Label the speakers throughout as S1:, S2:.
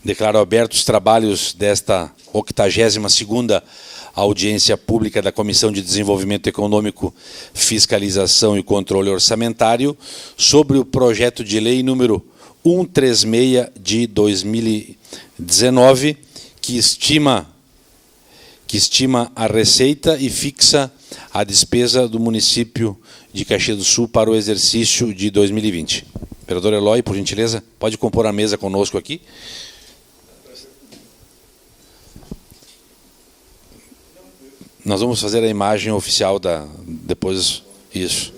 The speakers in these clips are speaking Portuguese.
S1: Declaro abertos os trabalhos desta 82ª audiência pública da Comissão de Desenvolvimento Econômico, Fiscalização e Controle Orçamentário sobre o projeto de lei número 136 de 2019, que estima a receita e fixa a despesa do município de Caxias do Sul para o exercício de 2020. Vereador Eloy, por gentileza, pode compor a mesa conosco aqui. Nós vamos fazer a imagem oficial depois. Isso.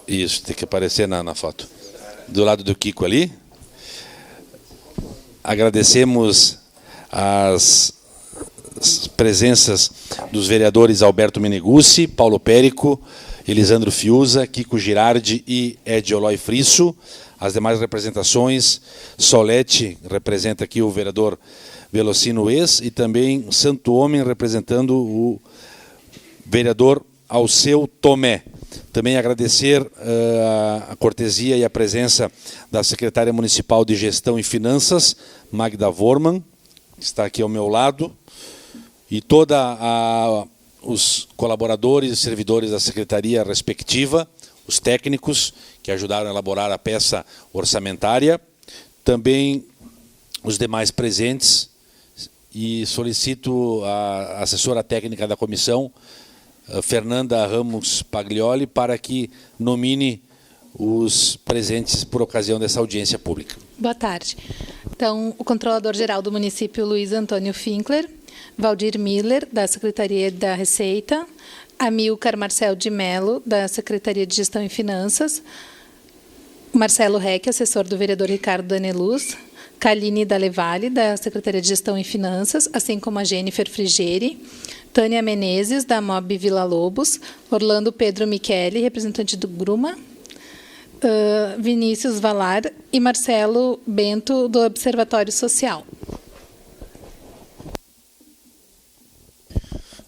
S1: Isso, tem que aparecer na foto. Do lado do Kiko ali. Agradecemos as presenças dos vereadores Alberto Meneguzzi, Paulo Périco, Elisandro Fiuza, Kiko Girardi e Ed Eloy Frisso. As demais representações, Solete representa aqui o vereador Velocino Ex e também Santo Homem representando o vereador Alceu Tomé. Também agradecer a cortesia e a presença da secretária municipal de Gestão e Finanças, Magda Vorman, que está aqui ao meu lado, e todos os colaboradores e servidores da secretaria respectiva, os técnicos que ajudaram a elaborar a peça orçamentária, também os demais presentes, e solicito a assessora técnica da comissão, Fernanda Ramos Paglioli, para que nomine os presentes por ocasião dessa audiência pública.
S2: Boa tarde. Então, o controlador-geral do município, Luiz Antônio Finkler, Valdir Miller, da Secretaria da Receita, Amilcar Marcel de Mello, da Secretaria de Gestão e Finanças, Marcelo Reck, assessor do vereador Ricardo Daneluz, Kaline Dalevalle, da Secretaria de Gestão e Finanças, assim como a Jennifer Frigeri, Tânia Menezes, da MOB Vila Lobos, Orlando Pedro Michele, representante do Gruma, Vinícius Valar e Marcelo Bento, do Observatório Social.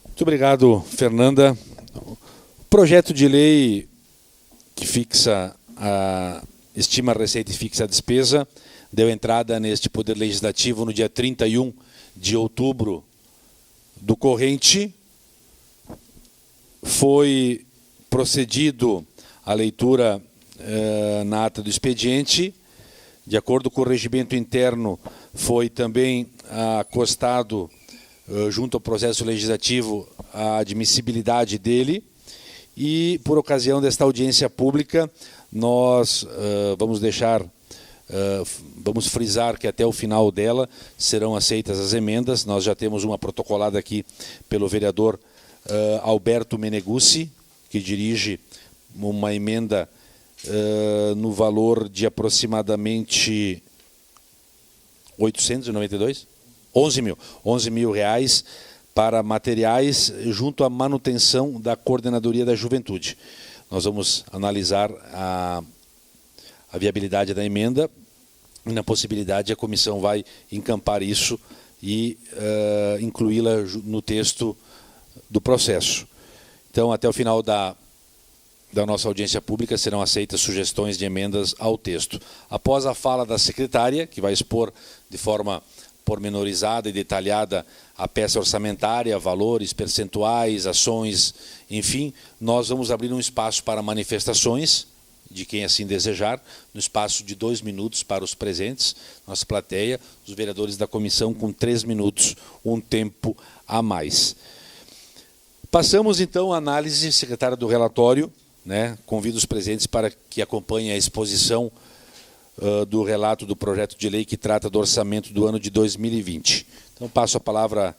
S1: Muito obrigado, Fernanda. O projeto de lei que estima a receita e fixa a despesa deu entrada neste Poder Legislativo no dia 31 de outubro do corrente. Foi procedido a leitura na ata do expediente. De acordo com o regimento interno, foi também acostado, junto ao processo legislativo, a admissibilidade dele. E, por ocasião desta audiência pública, nós vamos frisar que até o final dela serão aceitas as emendas. Nós já temos uma protocolada aqui pelo vereador Alberto Meneguzzi, que dirige uma emenda no valor de aproximadamente 11 mil reais para materiais junto à manutenção da Coordenadoria da Juventude. Nós vamos analisar a viabilidade da emenda e, na possibilidade, a comissão vai encampar isso e incluí-la no texto do processo. Então, até o final da nossa audiência pública serão aceitas sugestões de emendas ao texto. Após a fala da secretária, que vai expor de forma pormenorizada e detalhada a peça orçamentária, valores, percentuais, ações, enfim, nós vamos abrir um espaço para manifestações de quem assim desejar, no espaço de 2 minutos para os presentes, nossa plateia, os vereadores da comissão com 3 minutos, um tempo a mais. Passamos então à análise, secretária do relatório, né? Convido os presentes para que acompanhem a exposição do relato do projeto de lei que trata do orçamento do ano de 2020. Então, passo a palavra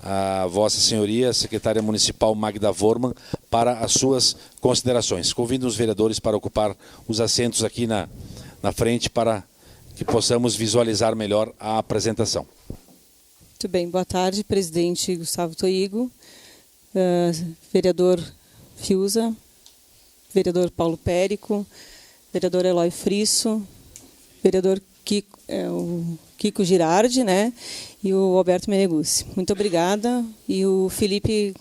S1: a Vossa Senhoria, secretária municipal Magda Vorman, para as suas considerações. Convido os vereadores para ocupar os assentos aqui na frente para que possamos visualizar melhor a apresentação.
S3: Muito bem, boa tarde, presidente Gustavo Toigo, vereador Fiuza, vereador Paulo Périco, vereador Eloy Frisso, vereador Kiko Girardi, né, e o Alberto Meneguzzi. Muito obrigada. E o Felipe,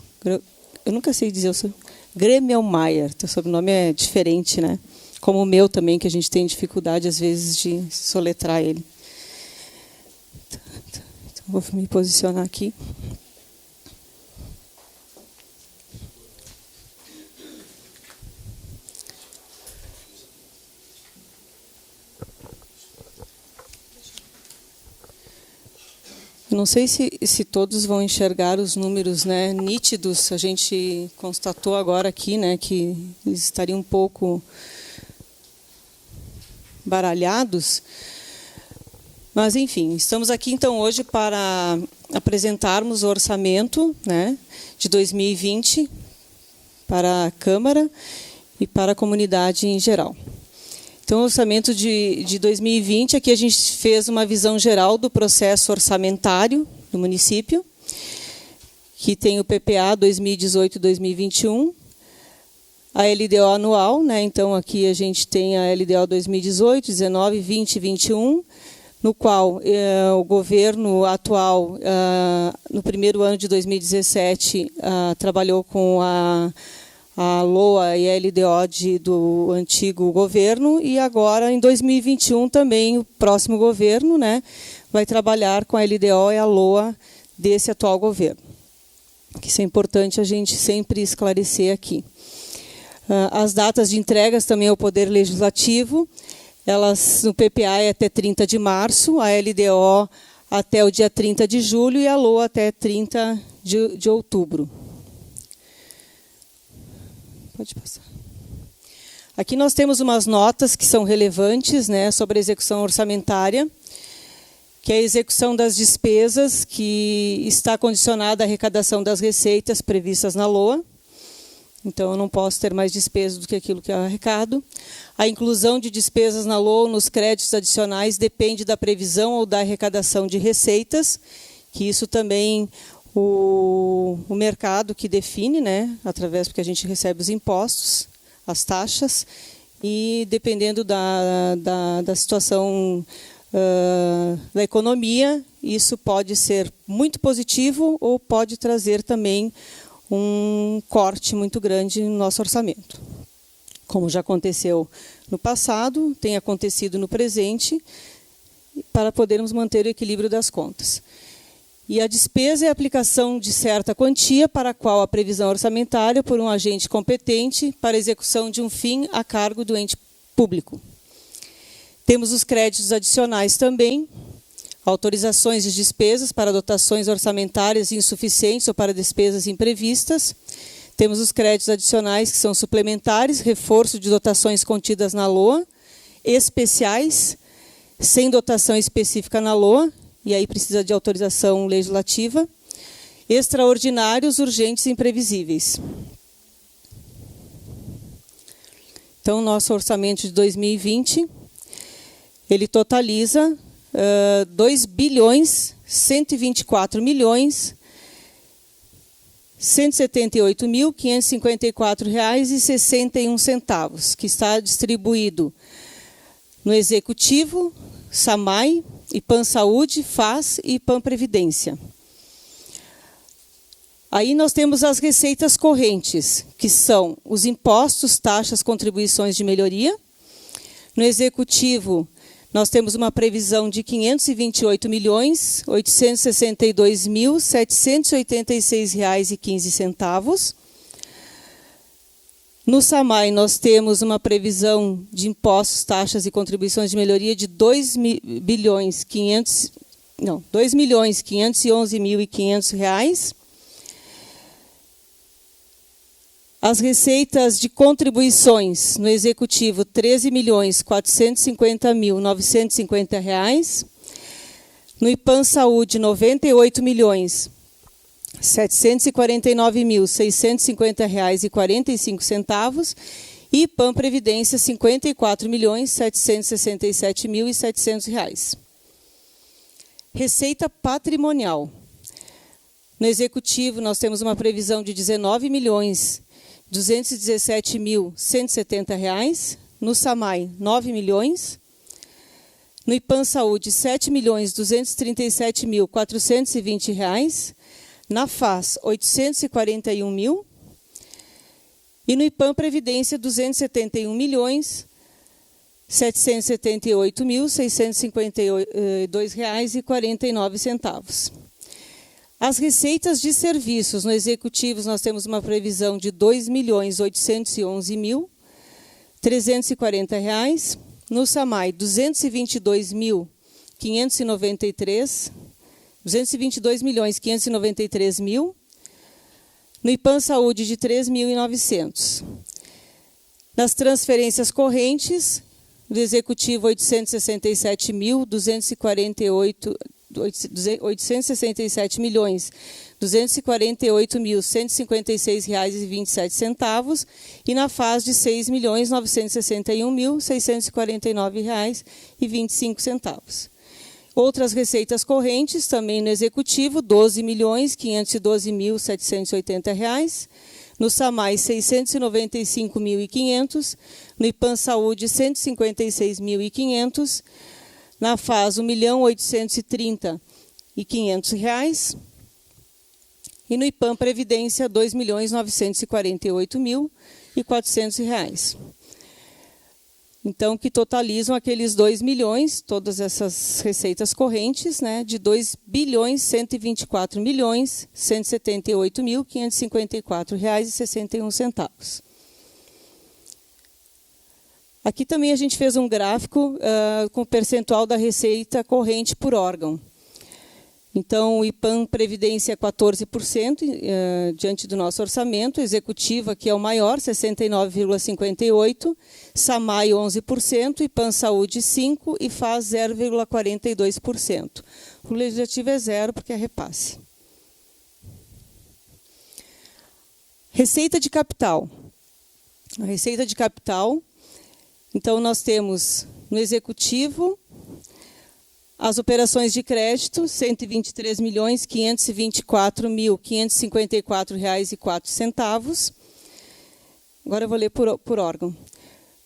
S3: eu nunca sei dizer o seu, Gremelmaier, teu sobrenome é diferente, né? Como o meu também, que a gente tem dificuldade às vezes de soletrar ele. Vou me posicionar aqui. Não sei se todos vão enxergar os números, né, nítidos. A gente constatou agora aqui, né, que eles estariam um pouco baralhados. Mas, enfim, estamos aqui então hoje para apresentarmos o orçamento, né, de 2020 para a Câmara e para a comunidade em geral. Então, o orçamento de 2020, aqui a gente fez uma visão geral do processo orçamentário do município, que tem o PPA 2018-2021, a LDO anual, né? Então, aqui a gente tem a LDO 2018, 19, 20 e 21, no qual o governo atual, no primeiro ano de 2017, trabalhou com a LOA e a LDO do antigo governo, e agora, em 2021, também o próximo governo, né, vai trabalhar com a LDO e a LOA desse atual governo. Isso é importante a gente sempre esclarecer aqui. As datas de entregas também ao Poder Legislativo, elas no PPA é até 30 de março, a LDO até o dia 30 de julho e a LOA até 30 de outubro. Pode passar. Aqui nós temos umas notas que são relevantes, né, sobre a execução orçamentária, que é a execução das despesas, que está condicionada à arrecadação das receitas previstas na LOA. Então, eu não posso ter mais despesas do que aquilo que eu arrecado. A inclusão de despesas na LOA nos créditos adicionais depende da previsão ou da arrecadação de receitas, que isso também o mercado que define, né, porque a gente recebe os impostos, as taxas, e dependendo da situação da economia, isso pode ser muito positivo ou pode trazer também um corte muito grande no nosso orçamento. Como já aconteceu no passado, tem acontecido no presente, para podermos manter o equilíbrio das contas. E a despesa é a aplicação de certa quantia para a qual a previsão orçamentária por um agente competente para a execução de um fim a cargo do ente público. Temos os créditos adicionais também, autorizações de despesas para dotações orçamentárias insuficientes ou para despesas imprevistas. Temos os créditos adicionais que são suplementares, reforço de dotações contidas na LOA, especiais, sem dotação específica na LOA, e aí precisa de autorização legislativa, extraordinários, urgentes e imprevisíveis. Então, nosso orçamento de 2020, ele totaliza 2.178.554,61, que está distribuído no Executivo, SAMAI, IPAM Saúde, FAS e IPAM Previdência. Aí nós temos as receitas correntes, que são os impostos, taxas, contribuições de melhoria. No Executivo, nós temos uma previsão de R$ 528.862.786,15. No SAMAI, nós temos uma previsão de impostos, taxas e contribuições de melhoria de R$ 2.511.500. As receitas de contribuições no Executivo, R$ 13.450.950. No IPAM Saúde, R$ 98.749.650,45. E IPAM Previdência, R$ 54.767.700. Receita patrimonial. No Executivo, nós temos uma previsão de R$ 19.217.170. No SAMAI, R$ 9 milhões. No IPAM Saúde, R$ 7.237.420. Na FAS, R$ 841 mil. E no IPAM Previdência, R$ 271 milhões, 778.652,49. As receitas de serviços no executivos, nós temos uma previsão de R$ 2.811.340. No SAMAI, 222.593.000. No IPAM Saúde, de 3.900. Nas transferências correntes, do Executivo, 867.246.156,27 e na FAS de R$ 6.961.649,25. Outras receitas correntes, também no Executivo, R$ 12.512.780. No SAMAI, R$ 695.500. No IPAM Saúde, R$ 156.500. Na FAS, R$ 1.830.500. E no IPAM Previdência, R$ 2.948.400. Então, que totalizam aqueles 2 milhões, todas essas receitas correntes, né, de R$ 2.124.178.554,61. Aqui também a gente fez um gráfico com o percentual da receita corrente por órgão. Então, o IPAM Previdência é 14% diante do nosso orçamento, Executivo aqui é o maior, 69,58%, SAMAI 11%, IPAM Saúde 5% e FAS 0,42%. O Legislativo é 0 porque é repasse. Receita de capital. A receita de capital, então nós temos no Executivo as operações de crédito, R$ 123.524.554,04. Agora eu vou ler por órgão.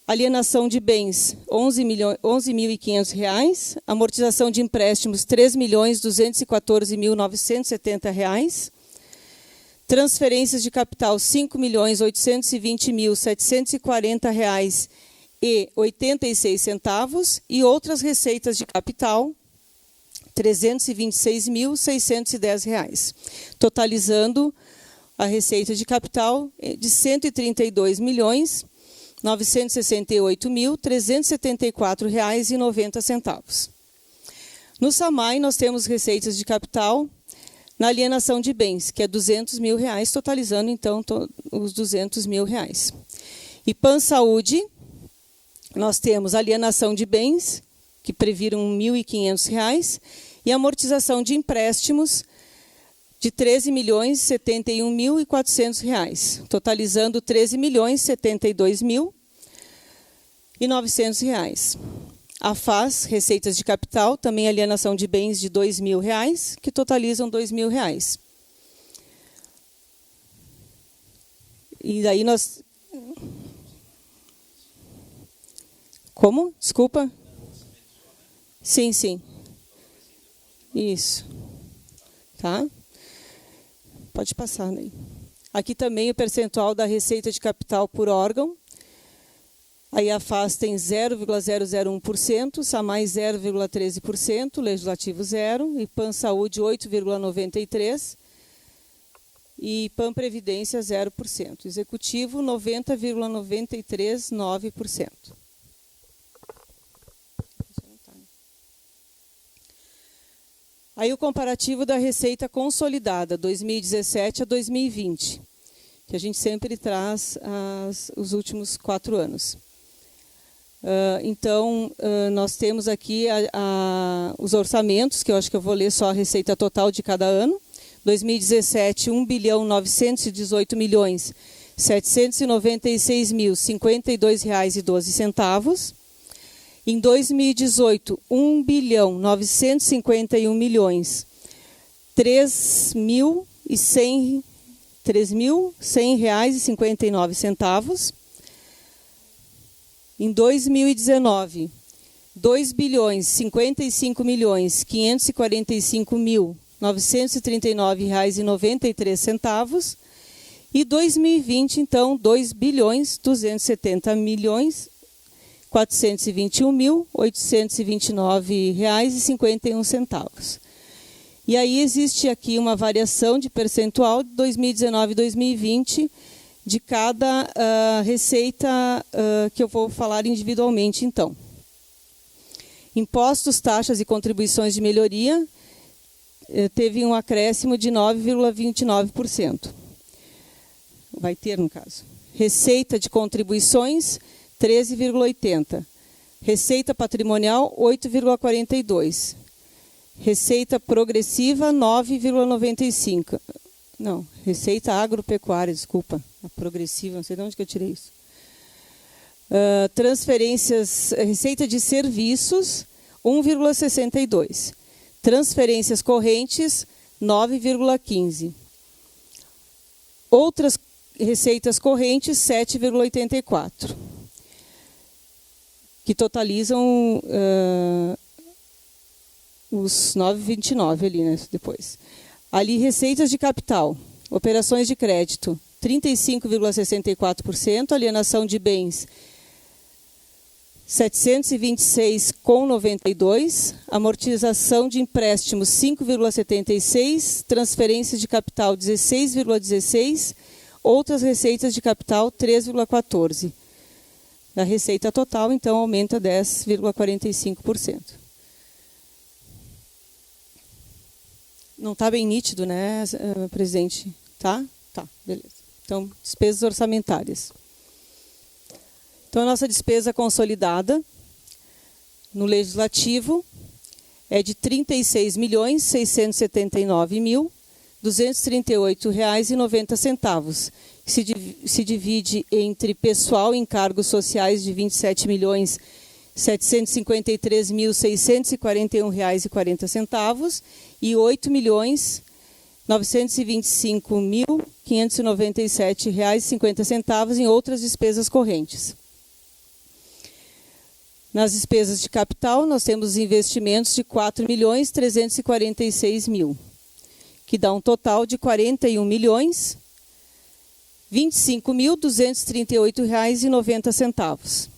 S3: Alienação de bens, R$ 11.500. Amortização de empréstimos, R$ 3.214.970. Transferências de capital, R$ 5.820.740,86. E outras receitas de capital, R$ 326.610, totalizando a receita de capital de R$ 132.968.374,90. No SAMAI, nós temos receitas de capital na alienação de bens, que é R$ 200 mil, totalizando, então, os R$ 200 mil. IPAM Saúde, nós temos alienação de bens, que previram R$ 1.500, e amortização de empréstimos de R$ 13.071.400, totalizando R$ 13.072.900. A FAS, receitas de capital, também alienação de bens de R$ 2.000, que totalizam R$ 2.000. E daí nós... Como? Desculpa. Sim, sim. Isso. Tá? Pode passar, né? Aqui também o percentual da receita de capital por órgão. Aí a FAS tem 0,001%, SAMAI 0,13%, Legislativo 0%, IPAM Saúde 8,93%, e IPAM Previdência 0%. Executivo 90,939%. Aí o comparativo da receita consolidada, 2017 a 2020, que a gente sempre traz os últimos 4 anos. Então, nós temos aqui os orçamentos, que eu acho que eu vou ler só a receita total de cada ano. 2017, R$ 1.918.796.052,12. Em 2018, R$ 1.951.3.100,59. Em 2019, R$ 2.55.545.939,93. E 2020, então, R$ 2.270.000.400 R$ 421.829,51. E aí existe aqui uma variação de percentual de 2019 e 2020 de cada receita que eu vou falar individualmente, então. Impostos, taxas e contribuições de melhoria teve um acréscimo de 9,29%. Vai ter, no caso. Receita de contribuições, 13,80%. Receita patrimonial, 8,42%. Receita progressiva, 9,95%. Não, receita agropecuária, desculpa. A progressiva, não sei de onde que eu tirei isso. Transferências, receita de serviços, 1,62%. Transferências correntes, 9,15%. Outras receitas correntes, 7,84%. Que totalizam os 9,29 ali, né, depois. Ali, receitas de capital, operações de crédito, 35,64%, alienação de bens, 726,92, amortização de empréstimos, 5,76, transferências de capital, 16,16, outras receitas de capital, 3,14. A receita total, então, aumenta 10,45%. Não está bem nítido, né, presidente? Tá? Tá, beleza. Então, despesas orçamentárias. Então, a nossa despesa consolidada no Legislativo é de R$ 36.679.238,90. Se divide entre pessoal e encargos sociais de R$ 27.753.641,40 e R$ 8.925.597,50 em outras despesas correntes. Nas despesas de capital, nós temos investimentos de R$ 4.346.000, que dá um total de R$ 41.025.238,90.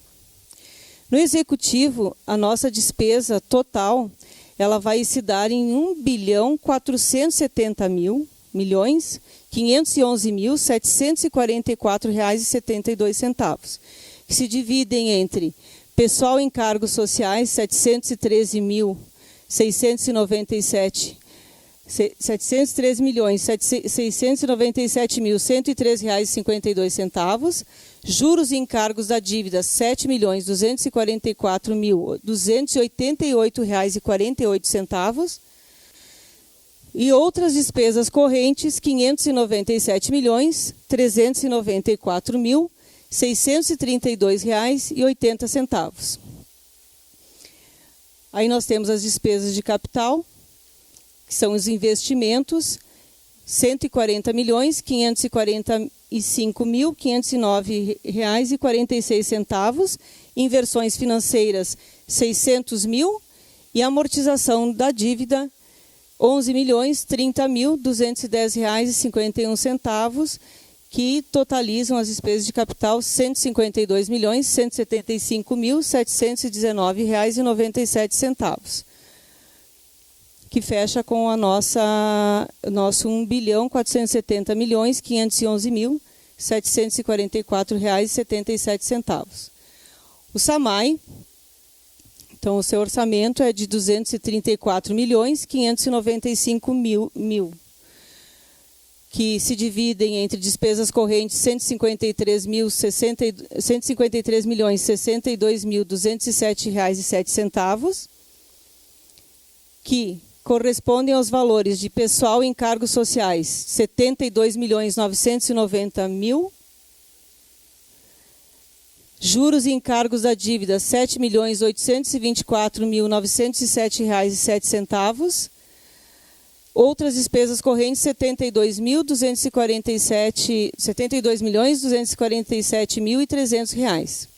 S3: No Executivo, a nossa despesa total ela vai se dar em R$ 1.470.511.744,72, que se dividem entre pessoal em cargos sociais, 703.697.103,52, juros e encargos da dívida, R$ 7.244.288,48, e outras despesas correntes, R$ 597.394.632,80. Aí nós temos as despesas de capital, que são os investimentos, R$ 140.545.509,46, inversões financeiras, R$ 600.000, e amortização da dívida, R$ 11.030.210,51, que totalizam as despesas de capital R$ 152.175.719,97, que fecha com a nosso R$ 1.470.511.744,77. O SAMAI, então o seu orçamento é de R$ 234.595.000, que se dividem entre despesas correntes R$ 153.062.207,07, que correspondem aos valores de pessoal e encargos sociais, R$ 72.990.000, juros e encargos da dívida, R$ 7.824.907,07, outras despesas correntes, R$ 72.247.300.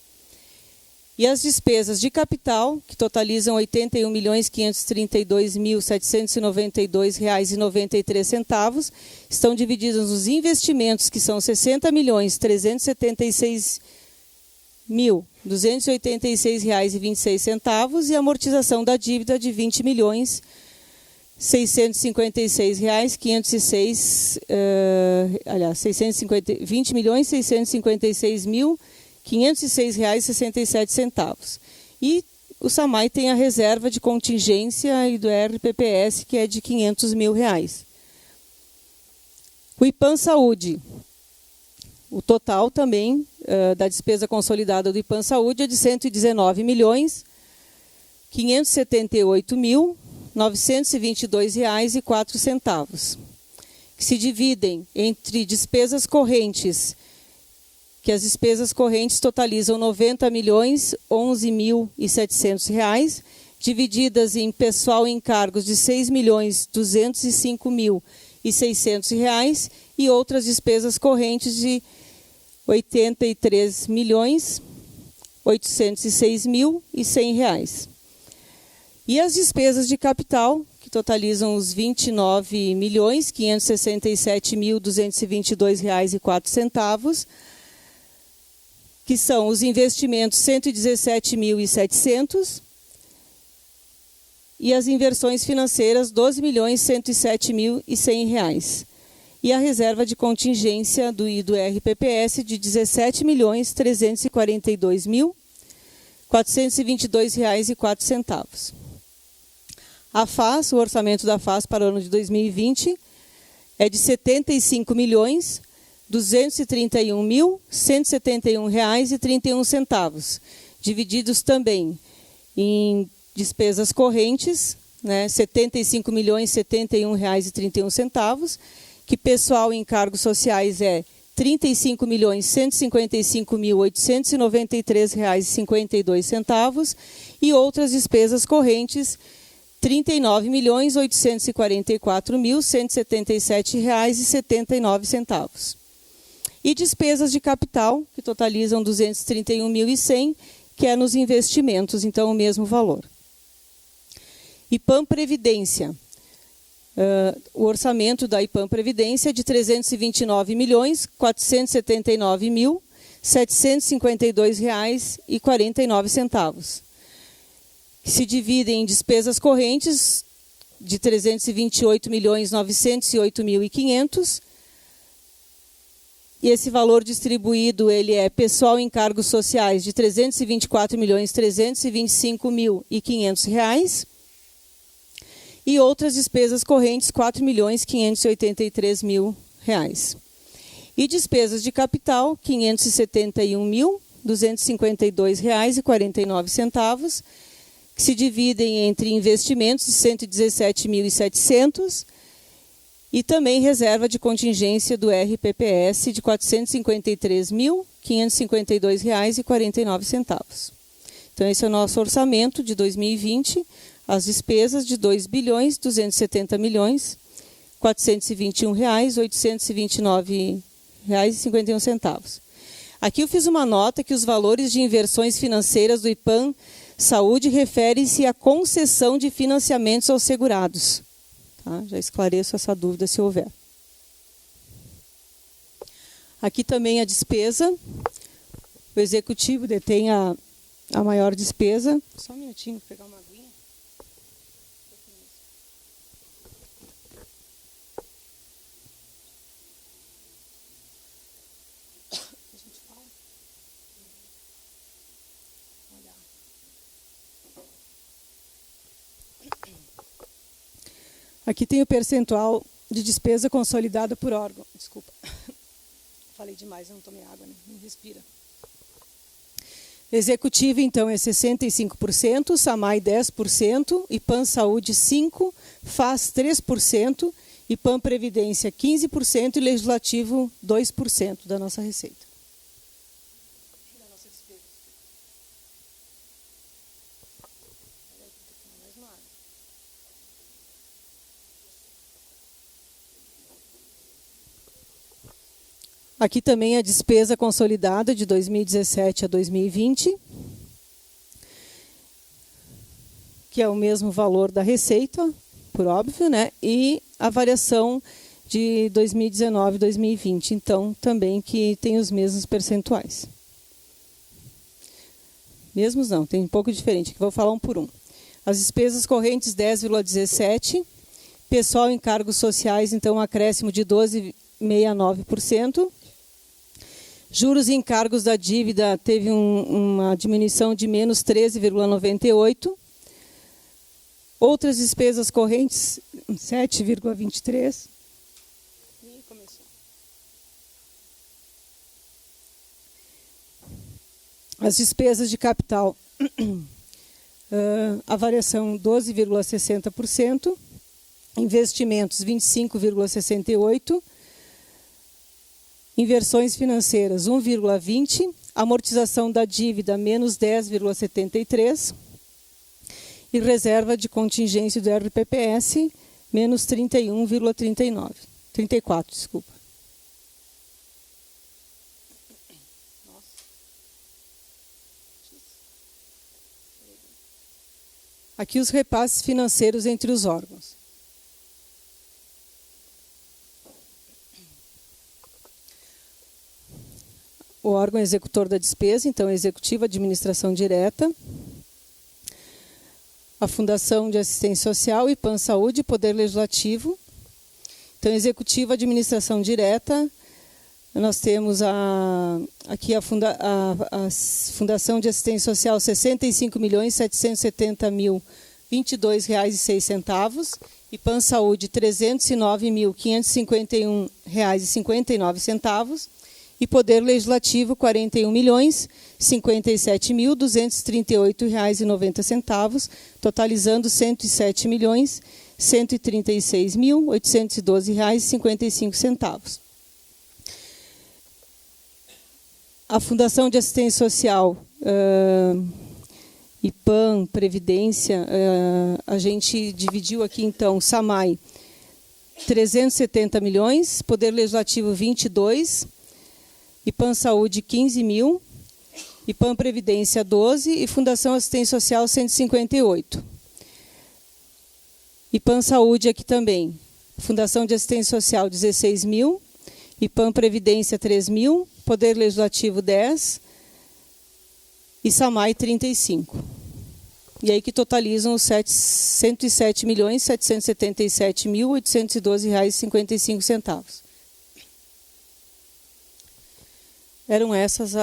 S3: E as despesas de capital, que totalizam R$ 81.532.792,93, estão divididas nos investimentos, que são R$ 60.376.000, R$286,26 e amortização da dívida de R$20.656,506,567. E o SAMAI tem a reserva de contingência e do RPPS, que é de R$500 mil. O IPAM Saúde, o total também da despesa consolidada do IPAM Saúde é de R$119.578.922,04, que se dividem entre despesas correntes, que as despesas correntes totalizam R$90.011.700, divididas em pessoal e encargos de R$6.205.600 e outras despesas correntes de R$83.806.100. E as despesas de capital, que totalizam os R$29.567.222,04, que são os investimentos R$117.700 e as inversões financeiras R$12.107.100. E a reserva de contingência do RPPS de R$17.342.422,04. A FAS, o orçamento da FAS para o ano de 2020 é de R$75.231.171,31, divididos também em despesas correntes, né, R$75.071,31, que pessoal e encargos sociais é R$35.155.893,52 e outras despesas correntes R$39.844.177,79. E despesas de capital, que totalizam R$231.100, que é nos investimentos, então o mesmo valor. IPAM Previdência. O orçamento da IPAM Previdência é de R$329.479.752,49, que se dividem em despesas correntes de R$328.908.500. E esse valor distribuído ele é pessoal e encargos sociais de R$324.325.500. E outras despesas correntes, R$4.583.000. E despesas de capital, R$571.252,49, que se dividem entre investimentos de R$117.700 e também reserva de contingência do RPPS de R$453.552,49. Então, esse é o nosso orçamento de 2020. As despesas de R$2.270.421.829,51. Aqui eu fiz uma nota que os valores de inversões financeiras do IPAM Saúde referem-se à concessão de financiamentos aos segurados. Tá? Já esclareço essa dúvida se houver. Aqui também a despesa. O executivo detém a maior despesa. Só um minutinho, vou pegar uma aguinha. Aqui tem o percentual de despesa consolidada por órgão. Desculpa. Falei demais, eu não tomei água, né? Não respira. Executivo, então, é 65%, SAMAI 10%, IPAM Saúde 5%, FAS 3%, IPAM Previdência 15% e Legislativo 2% da nossa receita. Aqui também a despesa consolidada de 2017 a 2020, que é o mesmo valor da receita, por óbvio, né? E a variação de 2019 e 2020, então também que tem os mesmos percentuais. Mesmos não, tem um pouco diferente, que vou falar um por um. As despesas correntes 10,17%, pessoal em cargos sociais, então, um acréscimo de 12,69%. Juros e encargos da dívida teve uma diminuição de menos 13,98%. Outras despesas correntes, 7,23%. As despesas de capital, a variação 12,60%. Investimentos 25,68%. Inversões financeiras 1,20%. Amortização da dívida menos 10,73%. E reserva de contingência do RPPS menos 34, desculpa. Aqui os repasses financeiros entre os órgãos. O órgão executor da despesa, então, Executiva, Administração Direta, a Fundação de Assistência Social, IPAM Saúde, Poder Legislativo. Então, Executiva, Administração Direta, nós temos aqui a Fundação de Assistência Social, R$ 65.770.022,06. IPAM Saúde, R$ 309.551,59. E Poder Legislativo, R$ 41.057.238,90, totalizando R$ 107.136.812,55. A Fundação de Assistência Social, IPAM, Previdência, a gente dividiu aqui, então, SAMAI, 370 milhões, Poder Legislativo, 22, IPAM Saúde, 15 mil, IPAM Previdência, 12 e Fundação Assistência Social, 158. IPAM Saúde aqui também, Fundação de Assistência Social, 16 mil, IPAM Previdência, 3 mil, Poder Legislativo, 10 e SAMAI, 35. E aí que totalizam os 107.777.812,55. Eram essas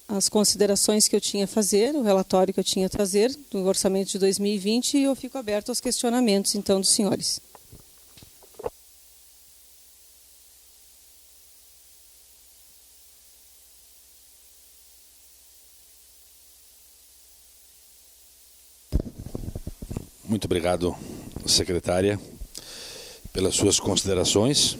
S3: as considerações que eu tinha a fazer, o relatório que eu tinha a trazer do orçamento de 2020, e eu fico aberto aos questionamentos, então, dos senhores.
S1: Muito obrigado, secretária, pelas suas considerações.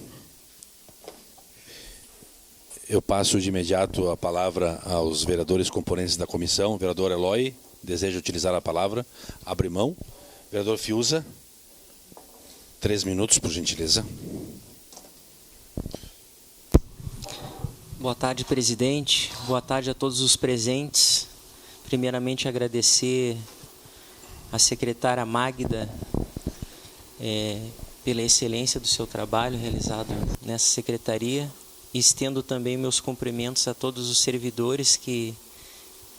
S1: Eu passo de imediato a palavra aos vereadores componentes da comissão. O vereador Eloy deseja utilizar a palavra. Abre mão. Vereador Fiuza, 3 minutos, por gentileza.
S4: Boa tarde, presidente. Boa tarde a todos os presentes. Primeiramente, agradecer à secretária Magda pela excelência do seu trabalho realizado nessa secretaria. E estendo também meus cumprimentos a todos os servidores que,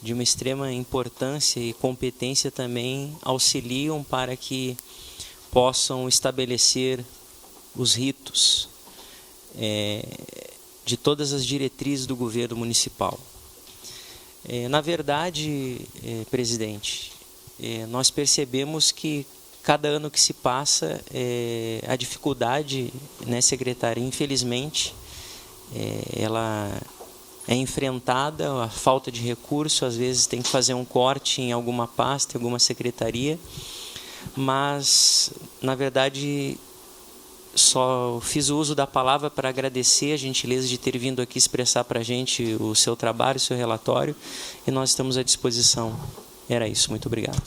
S4: de uma extrema importância e competência, também auxiliam para que possam estabelecer os ritos de todas as diretrizes do governo municipal. Na verdade, presidente, nós percebemos que cada ano que se passa, a dificuldade, né, secretária, infelizmente, ela é enfrentada, a falta de recurso, às vezes tem que fazer um corte em alguma pasta, em alguma secretaria, mas, na verdade, só fiz o uso da palavra para agradecer a gentileza de ter vindo aqui expressar para a gente o seu trabalho, o seu relatório, e nós estamos à disposição. Era isso, muito obrigado.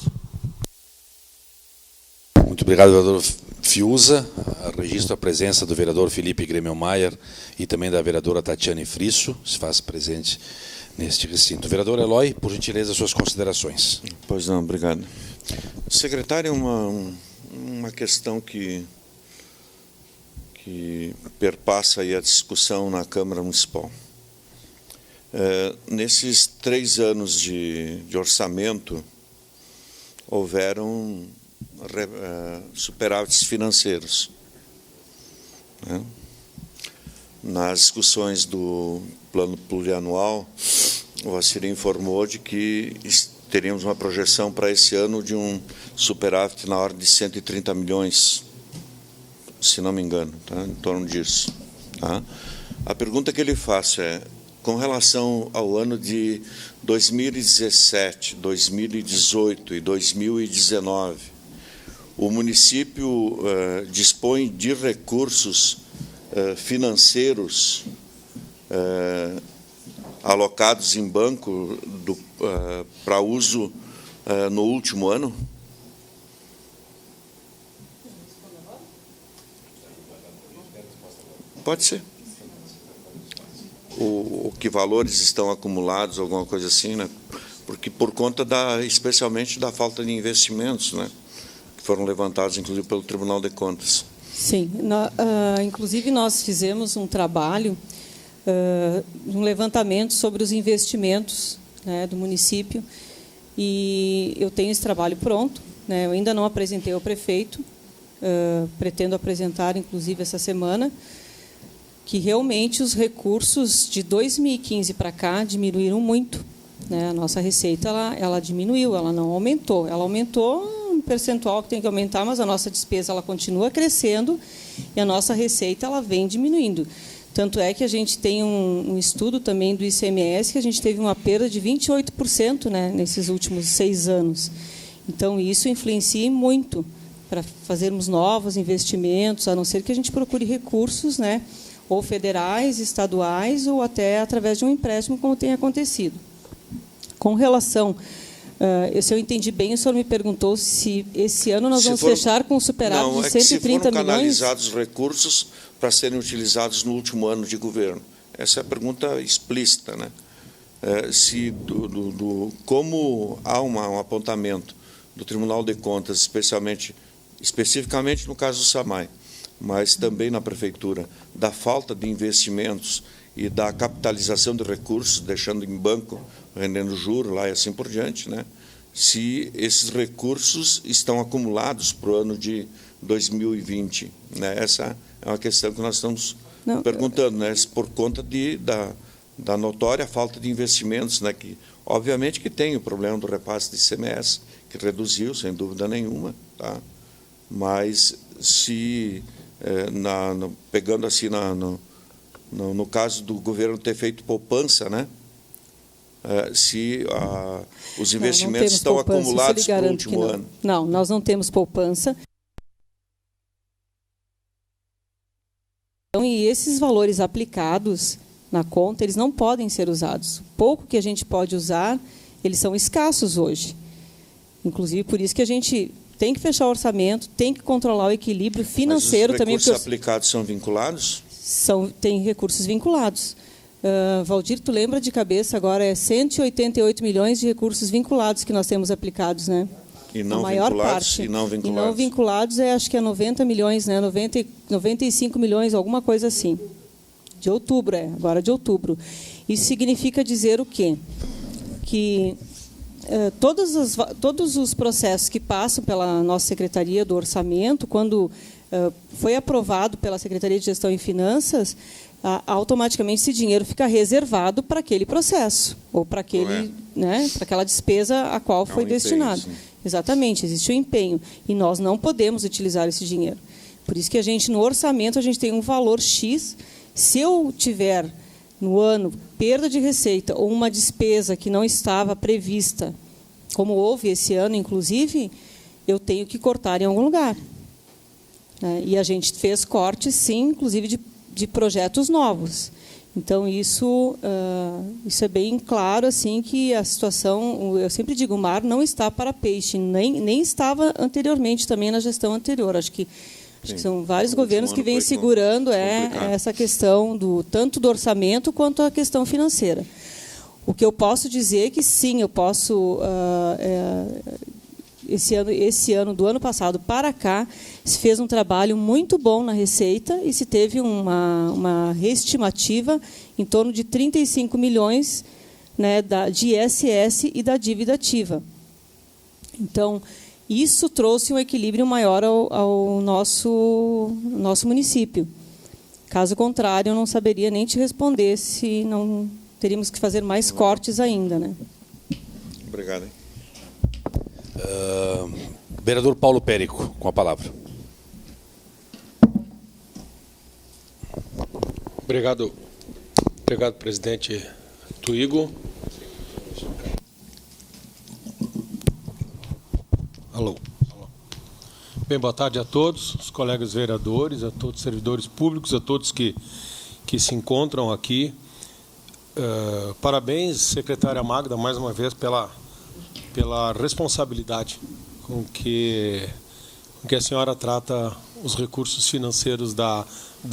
S1: Muito obrigado, vereador Fiuza. Registro a presença do vereador Felipe Gremmelmaier e também da vereadora Tatiane Frisso, se faz presente neste recinto. Vereador Eloy, por gentileza, suas considerações.
S5: Pois não, obrigado. Secretário, uma questão que perpassa aí a discussão na Câmara Municipal. Nesses 3 anos de orçamento, houveram superávites financeiros, né? Nas discussões do plano plurianual, o Assir informou de que teríamos uma projeção para esse ano de um superávit na ordem de 130 milhões, se não me engano, tá? Em torno disso. Tá? A pergunta que eu lhe faço é, com relação ao ano de 2017, 2018 e 2019, o município dispõe de recursos financeiros alocados em banco para uso no último ano? Pode ser. O que valores estão acumulados, alguma coisa assim, né? Porque por conta especialmente da falta de investimentos, né? Que foram levantados, inclusive, pelo Tribunal de Contas.
S3: Sim, inclusive nós fizemos um trabalho, um levantamento sobre os investimentos, né, do município, e eu tenho esse trabalho pronto, né? Eu ainda não apresentei ao prefeito, pretendo apresentar, inclusive, essa semana, que realmente os recursos de 2015 para cá diminuíram muito, né? A nossa receita ela diminuiu, ela não aumentou. Ela aumentou um percentual que tem que aumentar, mas a nossa despesa ela continua crescendo e a nossa receita ela vem diminuindo. Tanto é que a gente tem um estudo também do ICMS que a gente teve uma perda de 28%, né, nesses últimos 6 anos. Então, isso influencia muito para fazermos novos investimentos, a não ser que a gente procure recursos, né, ou federais, estaduais, ou até através de um empréstimo, como tem acontecido. Com relação, se eu entendi bem, o senhor me perguntou se esse ano nós vamos fechar com um superávit de 130 milhões?
S5: Se foram canalizados recursos para serem utilizados no último ano de governo. Essa é a pergunta explícita, né? Como há um apontamento do Tribunal de Contas, especificamente no caso do SAMAI, mas também na Prefeitura, da falta de investimentos e da capitalização de recursos, deixando em banco, rendendo juros lá e assim por diante, né? Se esses recursos estão acumulados para o ano de 2020. Né? Essa é uma questão que nós estamos perguntando, né? Por conta da notória falta de investimentos, né? Que, obviamente, que tem o problema do repasse de ICMS, que reduziu, sem dúvida nenhuma, tá? Mas se... pegando assim no caso do governo ter feito poupança, né? Se os investimentos estão acumulados para o último ano.
S3: Não, nós não temos poupança. Então, e esses valores aplicados na conta, eles não podem ser usados. O pouco que a gente pode usar, eles são escassos hoje. Inclusive, por isso que a gente tem que fechar o orçamento, tem que controlar o equilíbrio financeiro também.
S5: Mas os recursos aplicados são vinculados?
S3: Tem recursos vinculados. Valdir, tu lembra de cabeça agora, é 188 milhões de recursos vinculados que nós temos aplicados, né?
S5: E não
S3: a maior
S5: vinculados?
S3: parte.
S5: E não vinculados?
S3: E não vinculados acho que é 90 milhões, né? 95 milhões, alguma coisa assim. De outubro, agora de outubro. Isso significa dizer o quê? Que todos os processos que passam pela nossa Secretaria do Orçamento, quando foi aprovado pela Secretaria de Gestão e Finanças, automaticamente esse dinheiro fica reservado para aquele processo, ou para aquela despesa a qual foi destinado.
S5: Empenho,
S3: exatamente, existe o empenho. E nós não podemos utilizar esse dinheiro. Por isso que a gente, no orçamento, a gente tem um valor X. Se eu tiver no ano perda de receita ou uma despesa que não estava prevista, como houve esse ano, inclusive, eu tenho que cortar em algum lugar. E a gente fez cortes, sim, inclusive de projetos novos. Então, isso é bem claro, assim, que a situação, eu sempre digo, o mar não está para peixe, nem estava anteriormente, também na gestão anterior. Acho que são vários governos que vêm segurando essa questão tanto do orçamento quanto a questão financeira. O que eu posso dizer é que, sim, eu posso esse ano, do ano passado para cá, se fez um trabalho muito bom na Receita e se teve uma reestimativa em torno de 35 milhões, né, de ISS e da dívida ativa. Então, isso trouxe um equilíbrio maior ao nosso município. Caso contrário, eu não saberia nem te responder se não teríamos que fazer mais cortes ainda, né?
S5: Obrigado.
S1: Vereador Paulo Périco, com a palavra.
S6: Obrigado, presidente Tuigo. Alô. Bem, boa tarde a todos, os colegas vereadores, a todos os servidores públicos, a todos que se encontram aqui. Parabéns, secretária Magda, mais uma vez, pela responsabilidade com que a senhora trata os recursos financeiros da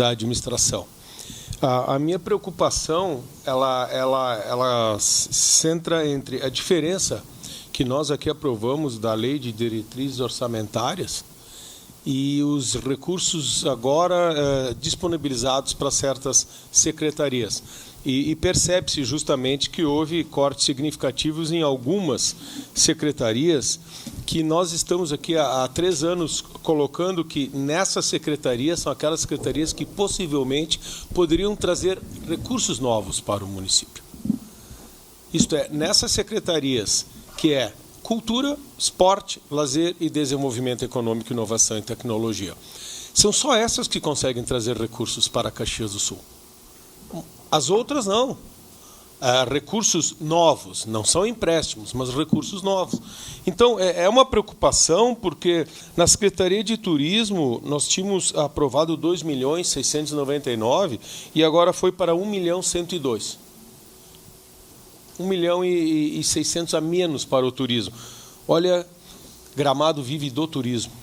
S6: administração. A minha preocupação, ela se centra entre a diferença que nós aqui aprovamos da Lei de Diretrizes Orçamentárias e os recursos agora disponibilizados para certas secretarias. E percebe-se justamente que houve cortes significativos em algumas secretarias que nós estamos aqui há 3 anos colocando que nessas secretarias são aquelas secretarias que possivelmente poderiam trazer recursos novos para o município. Isto é, nessas secretarias que é cultura, esporte, lazer e desenvolvimento econômico, inovação e tecnologia. São só essas que conseguem trazer recursos para Caxias do Sul. As outras não. Recursos novos, não são empréstimos, mas recursos novos. Então, é uma preocupação, porque na Secretaria de Turismo nós tínhamos aprovado 2.699.000 e agora foi para 1.102.000. 1.600.000 a menos para o turismo. Olha, Gramado vive do turismo.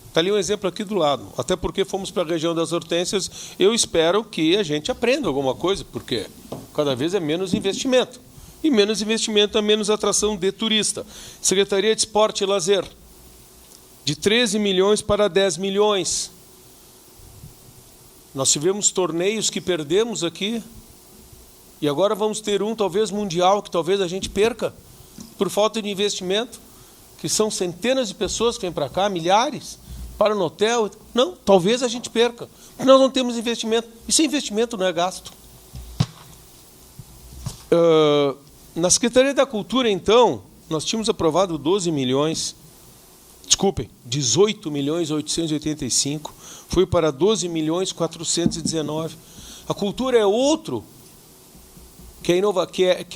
S6: Está ali um exemplo aqui do lado. Até porque fomos para a região das Hortênsias. Eu espero que a gente aprenda alguma coisa, porque cada vez é menos investimento. E menos investimento é menos atração de turista. Secretaria de Esporte e Lazer, de 13 milhões para 10 milhões. Nós tivemos torneios que perdemos aqui. E agora vamos ter talvez mundial, que talvez a gente perca, por falta de investimento, que são centenas de pessoas que vêm para cá, milhares, para no hotel. Não, talvez a gente perca, porque nós não temos investimento. E sem investimento não é gasto. Na Secretaria da Cultura, então, nós tínhamos aprovado 18.885.000, foi para 12.419.000. A cultura é outro que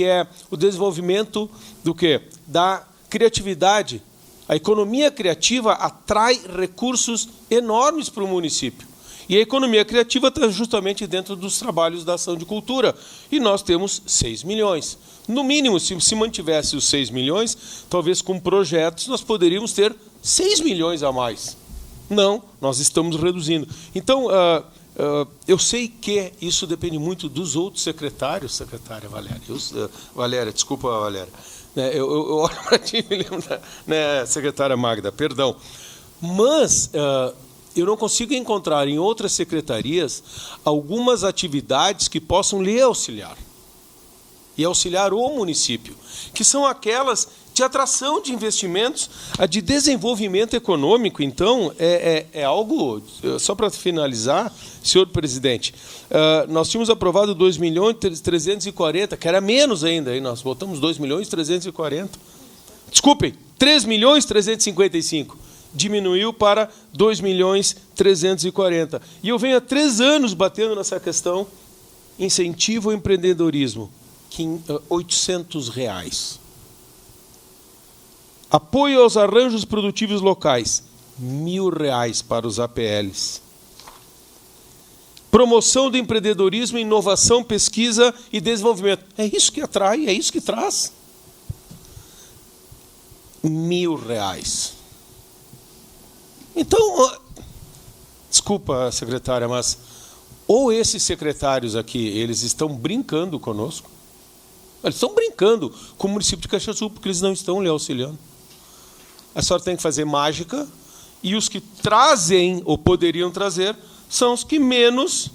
S6: é o desenvolvimento do quê? Da criatividade. A economia criativa atrai recursos enormes para o município. E a economia criativa está justamente dentro dos trabalhos da ação de cultura. E nós temos 6 milhões. No mínimo, se mantivesse os 6 milhões, talvez com projetos nós poderíamos ter 6 milhões a mais. Não, nós estamos reduzindo. Então, eu sei que isso depende muito dos outros secretários, secretária Valéria. Valéria, desculpa, Valéria. Eu olho para ti e me lembro, né, secretária Magda, perdão. Mas eu não consigo encontrar em outras secretarias algumas atividades que possam lhe auxiliar. E auxiliar o município, que são aquelas de atração de investimentos, a de desenvolvimento econômico. Então, é algo, só para finalizar, senhor presidente, nós tínhamos aprovado 2.340.000, que era menos ainda, aí nós botamos 2.340.000. Desculpem, 3.355.000. Diminuiu para 2.340.000. E eu venho há 3 anos batendo nessa questão, incentivo ao empreendedorismo, R$800. Apoio aos arranjos produtivos locais, R$1.000 para os APLs. Promoção do empreendedorismo, inovação, pesquisa e desenvolvimento. É isso que atrai, é isso que traz. R$1.000. Então, desculpa, secretária, mas ou esses secretários aqui, eles estão brincando conosco, eles estão brincando com o município de Caxias do Sul, porque eles não estão lhe auxiliando. a senhora tem que fazer mágica, e os que trazem ou poderiam trazer são os que menos,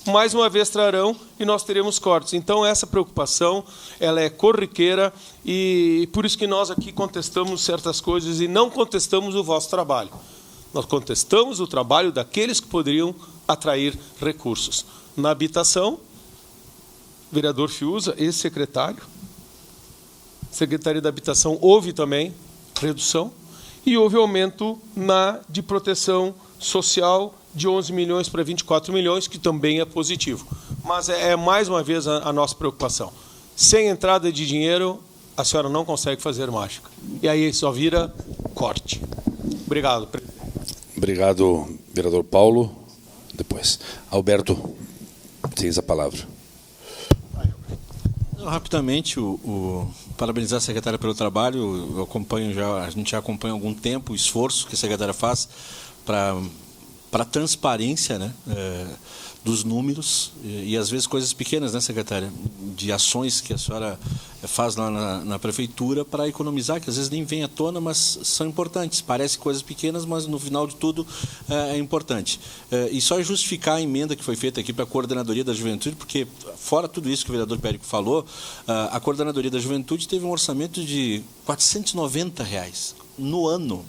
S6: mais uma vez, trarão, e nós teremos cortes. Então, essa preocupação ela é corriqueira, e por isso que nós aqui contestamos certas coisas e não contestamos o vosso trabalho. Nós contestamos o trabalho daqueles que poderiam atrair recursos. Na habitação, vereador Fiuza, ex-secretário, Secretaria da Habitação, houve também redução, e houve aumento de proteção social de 11 milhões para 24 milhões, que também é positivo. Mas é mais uma vez a nossa preocupação. Sem entrada de dinheiro, a senhora não consegue fazer mágica. E aí só vira corte. Obrigado, presidente.
S1: Obrigado, vereador Paulo. Depois. Alberto, tens a palavra.
S7: Rapidamente, parabenizar a secretária pelo trabalho. Eu acompanho a gente já acompanha há algum tempo o esforço que a secretária faz para a transparência, né, dos números e às vezes coisas pequenas, né, secretária, de ações que a senhora faz lá na prefeitura para economizar, que às vezes nem vem à tona, mas são importantes. Parece coisas pequenas, mas no final de tudo é importante. E só justificar a emenda que foi feita aqui para a Coordenadoria da Juventude, porque fora tudo isso que o vereador Périco falou, a Coordenadoria da Juventude teve um orçamento de R$ 490 no ano.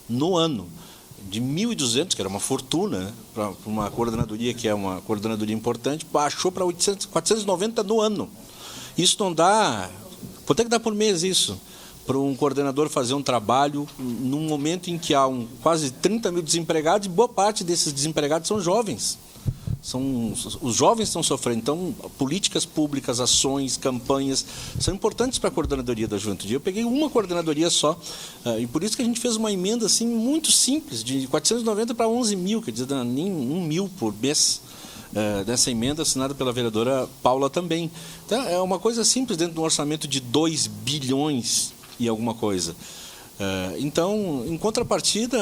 S7: No ano. De 1.200, que era uma fortuna, né, para uma coordenadoria que é uma coordenadoria importante, baixou para 490 no ano. Isso não dá... Quanto é que dá por mês isso? Para um coordenador fazer um trabalho num momento em que há quase 30 mil desempregados, e boa parte desses desempregados são jovens. Os jovens estão sofrendo. Então, políticas públicas, ações, campanhas, são importantes para a Coordenadoria da Juventude. Eu peguei uma coordenadoria só, e por isso que a gente fez uma emenda assim, muito simples, de 490 para 11 mil, quer dizer, nem 1 mil por mês, dessa emenda assinada pela vereadora Paula também. Então, é uma coisa simples dentro de um orçamento de 2 bilhões e alguma coisa. Então, em contrapartida,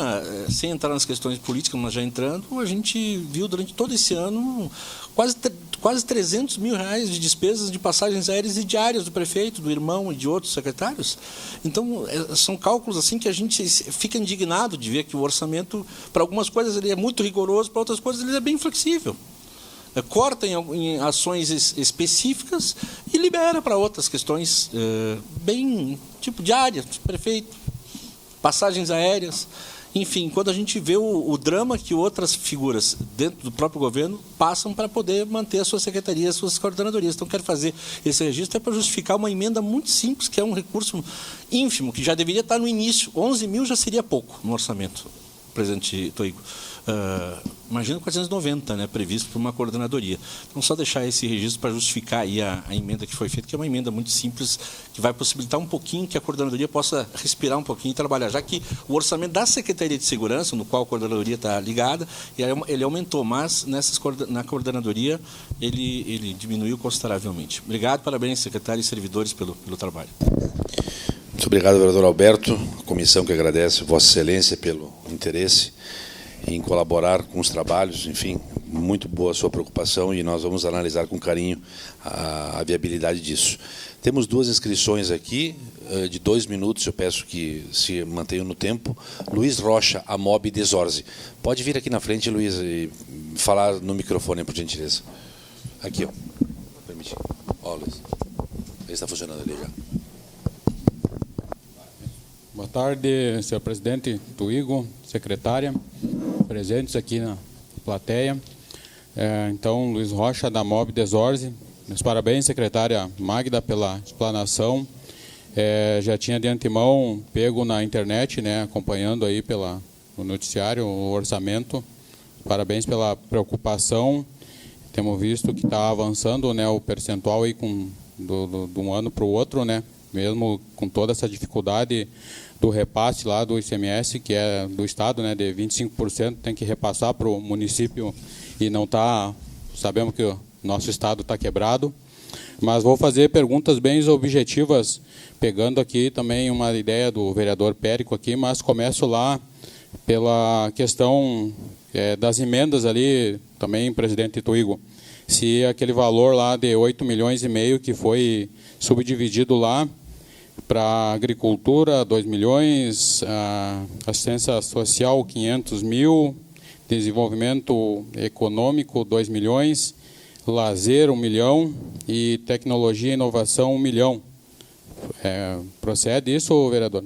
S7: sem entrar nas questões políticas, mas já entrando, a gente viu durante todo esse ano quase 300 mil reais de despesas de passagens aéreas e diárias do prefeito, do irmão e de outros secretários. Então, são cálculos assim que a gente fica indignado de ver que o orçamento, para algumas coisas, ele é muito rigoroso, para outras coisas, ele é bem flexível. Corta em ações específicas e libera para outras questões bem, tipo diárias, prefeito, passagens aéreas, enfim, quando a gente vê o drama que outras figuras dentro do próprio governo passam para poder manter a sua secretaria, as suas coordenadorias. Então, quero fazer esse registro para justificar uma emenda muito simples, que é um recurso ínfimo, que já deveria estar no início. 11 mil já seria pouco no orçamento, presidente Toigo. Imagina 490, né, previsto por uma coordenadoria. Então, só deixar esse registro para justificar aí a emenda que foi feita, que é uma emenda muito simples, que vai possibilitar um pouquinho que a coordenadoria possa respirar um pouquinho e trabalhar, já que o orçamento da Secretaria de Segurança, no qual a coordenadoria está ligada, ele aumentou, mas na coordenadoria ele diminuiu consideravelmente. Obrigado, parabéns, secretário e servidores, pelo trabalho.
S1: Muito obrigado, vereador Alberto. A comissão que agradece Vossa Excelência pelo interesse em colaborar com os trabalhos, enfim, muito boa a sua preocupação e nós vamos analisar com carinho a viabilidade disso. Temos 2 inscrições aqui, de 2 minutos, eu peço que se mantenham no tempo. Luiz Rocha, Amob Desorze. Pode vir aqui na frente, Luiz, e falar no microfone, por gentileza. Aqui, ó. Permitir. Ó, Luiz. Ele está funcionando ali já.
S8: Boa tarde, senhor presidente Toigo, secretária, presentes aqui na plateia. Então, Luiz Rocha, da Amob Desorze. Meus parabéns, secretária Magda, pela explanação. Já tinha de antemão pego na internet, né, acompanhando aí no noticiário o orçamento. Parabéns pela preocupação. Temos visto que está avançando, né, o percentual aí de um ano para o outro, né, mesmo com toda essa dificuldade do repasse lá do ICMS, que é do Estado, né, de 25%, tem que repassar para o município e não está... Sabemos que o nosso Estado está quebrado. Mas vou fazer perguntas bem objetivas, pegando aqui também uma ideia do vereador Périco aqui, mas começo lá pela questão das emendas ali, também, presidente Toigo. Se aquele valor lá de 8,5 milhões que foi subdividido lá, Para agricultura, 2 milhões, assistência social, 500 mil, desenvolvimento econômico, 2 milhões, lazer, 1 milhão e tecnologia e inovação, 1 milhão. Procede isso, vereador?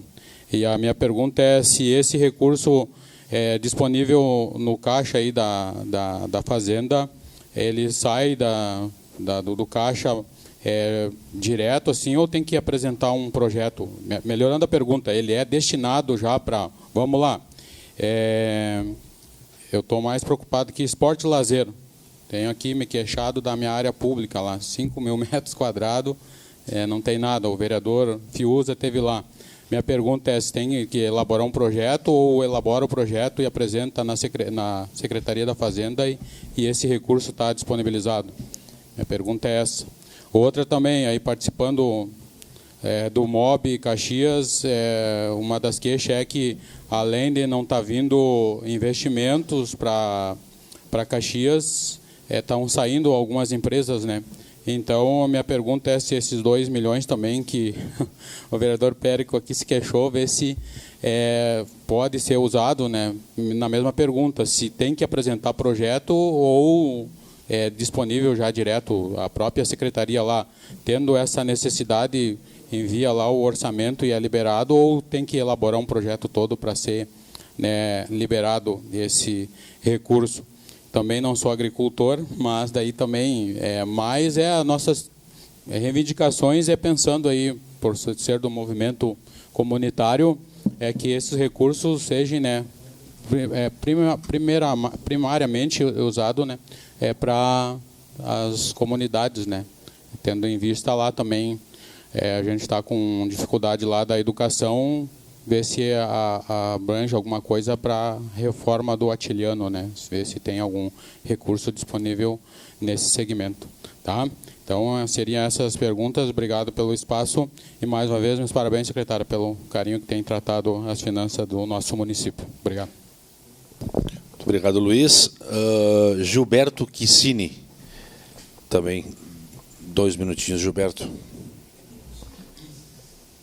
S8: E a minha pergunta é se esse recurso é disponível no caixa aí da Fazenda, ele sai do caixa direto assim, ou tem que apresentar um projeto? Melhorando a pergunta, ele é destinado já para... Vamos lá. Eu estou mais preocupado que esporte e lazer. Tenho aqui me queixado da minha área pública lá, 5 mil metros quadrados, não tem nada. O vereador Fiuza teve lá. Minha pergunta é se tem que elaborar um projeto ou elabora o projeto e apresenta na Secretaria da Fazenda e esse recurso está disponibilizado. Minha pergunta é essa. Outra também, aí participando do MOB Caxias, uma das queixas é que, além de não estar vindo investimentos para Caxias, estão saindo algumas empresas, né? Então, a minha pergunta é se esses 2 milhões também, que o vereador Périco aqui se queixou, ver se pode ser usado, né? Na mesma pergunta, se tem que apresentar projeto ou é disponível já direto, a própria secretaria lá, tendo essa necessidade, envia lá o orçamento e é liberado, ou tem que elaborar um projeto todo para ser, né, liberado esse recurso. Também não sou agricultor, mas daí também as nossas reivindicações pensando aí, por ser do movimento comunitário, que esses recursos sejam, né, primariamente usados, né, para as comunidades, né, tendo em vista lá também, a gente está com dificuldade lá da educação, ver se abrange alguma coisa para reforma do Atiliano, né? Ver se tem algum recurso disponível nesse segmento, tá? Então, seriam essas perguntas. Obrigado pelo espaço e, mais uma vez, meus parabéns, secretária, pelo carinho que tem tratado as finanças do nosso município. Obrigado.
S1: Muito obrigado, Luiz. Gilberto Quissini, também 2 minutinhos, Gilberto.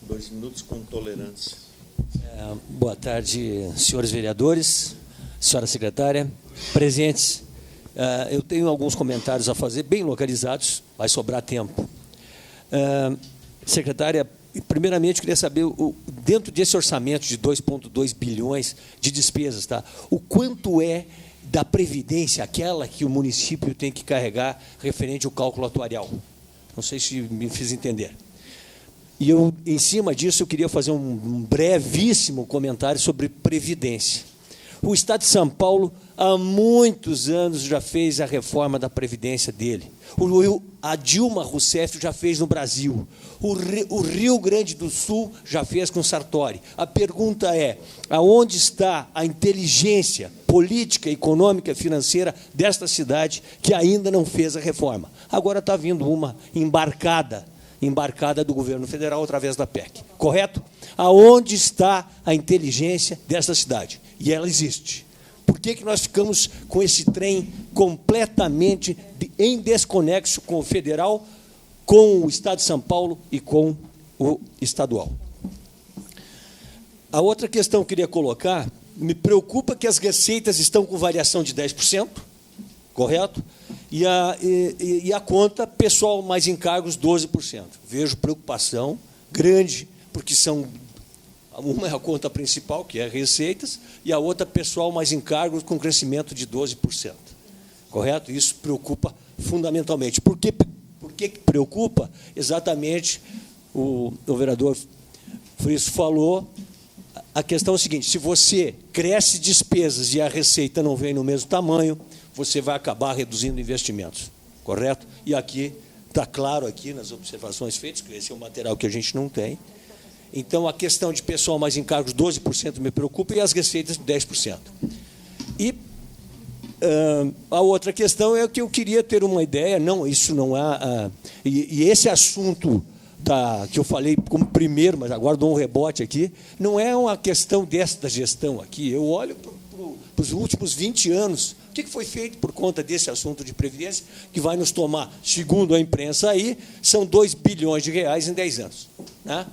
S5: 2 minutos com tolerância.
S9: Boa tarde, senhores vereadores, senhora secretária, presentes. Eu tenho alguns comentários a fazer, bem localizados, vai sobrar tempo. Secretária, primeiramente, queria saber, dentro desse orçamento de 2,2 bilhões de despesas, tá, o quanto é da Previdência, aquela que o município tem que carregar referente ao cálculo atuarial? Não sei se me fiz entender. E eu, em cima disso, eu queria fazer um brevíssimo comentário sobre Previdência. O Estado de São Paulo, há muitos anos, já fez a reforma da Previdência dele. A Dilma Rousseff já fez no Brasil. O Rio Grande do Sul já fez com Sartori. A pergunta é, aonde está a inteligência política, econômica, financeira desta cidade que ainda não fez a reforma? Agora está vindo uma embarcada do governo federal através da PEC. Correto? Aonde está a inteligência dessa cidade? E ela existe. Por que nós ficamos com esse trem completamente em desconexo com o federal, com o Estado de São Paulo e com o estadual? A outra questão que eu queria colocar, me preocupa que as receitas estão com variação de 10%, correto? E a conta pessoal mais encargos, 12%. Vejo preocupação grande, porque uma é a conta principal, que é receitas, e a outra pessoal mais encargos com crescimento de 12%. Correto? Isso preocupa fundamentalmente. Por que preocupa? Exatamente, o vereador Frisso falou, a questão é a seguinte, se você cresce despesas e a receita não vem no mesmo tamanho, você vai acabar reduzindo investimentos, correto? E aqui, está claro aqui nas observações feitas, que esse é um material que a gente não tem. Então, a questão de pessoal mais encargos, 12% me preocupa, e as receitas, 10%. E a outra questão é que eu queria ter uma ideia, não, isso não há... E esse assunto que eu falei como primeiro, mas agora dou um rebote aqui, não é uma questão desta gestão aqui. Eu olho para os últimos 20 anos, o que foi feito por conta desse assunto de Previdência, que vai nos tomar, segundo a imprensa aí, são 2 bilhões de reais em 10 anos. Né?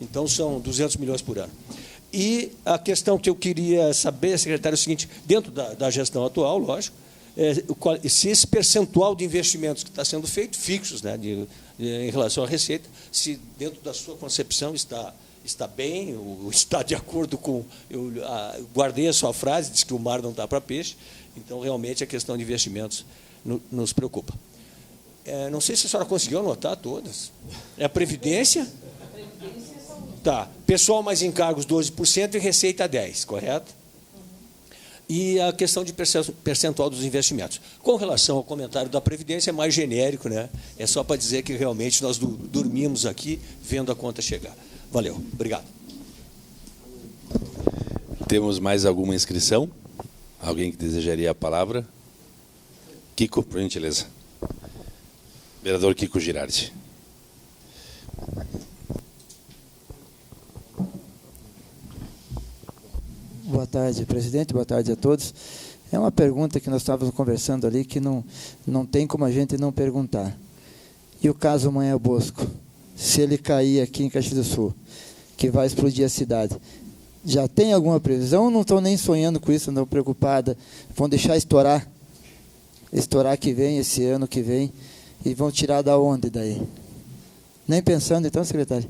S9: Então, são 200 milhões por ano. E a questão que eu queria saber, secretário, é o seguinte, dentro da gestão atual, lógico, se esse percentual de investimentos que está sendo feito, fixos, né, em relação à receita, se dentro da sua concepção está bem, ou está de acordo com... Eu guardei a sua frase, disse que o mar não está para peixe, então, realmente, a questão de investimentos nos preocupa. Não sei se a senhora conseguiu anotar todas. É a Previdência? Tá. Pessoal mais encargos, 12%, e receita 10%, correto? E a questão de percentual dos investimentos. Com relação ao comentário da Previdência, é mais genérico, né? É só para dizer que realmente nós dormimos aqui vendo a conta chegar. Valeu. Obrigado.
S1: Temos mais alguma inscrição? Alguém que desejaria a palavra? Kiko, por gentileza. Vereador Kiko Girardi.
S10: Boa tarde, presidente. Boa tarde a todos. É uma pergunta que nós estávamos conversando ali que não tem como a gente não perguntar. E o caso Manhã Bosco? Se ele cair aqui em Caxias do Sul, que vai explodir a cidade, já tem alguma previsão? Não estão nem sonhando com isso, não preocupada. Vão deixar estourar que vem, esse ano que vem, e vão tirar da onde daí? Nem pensando, então, secretário?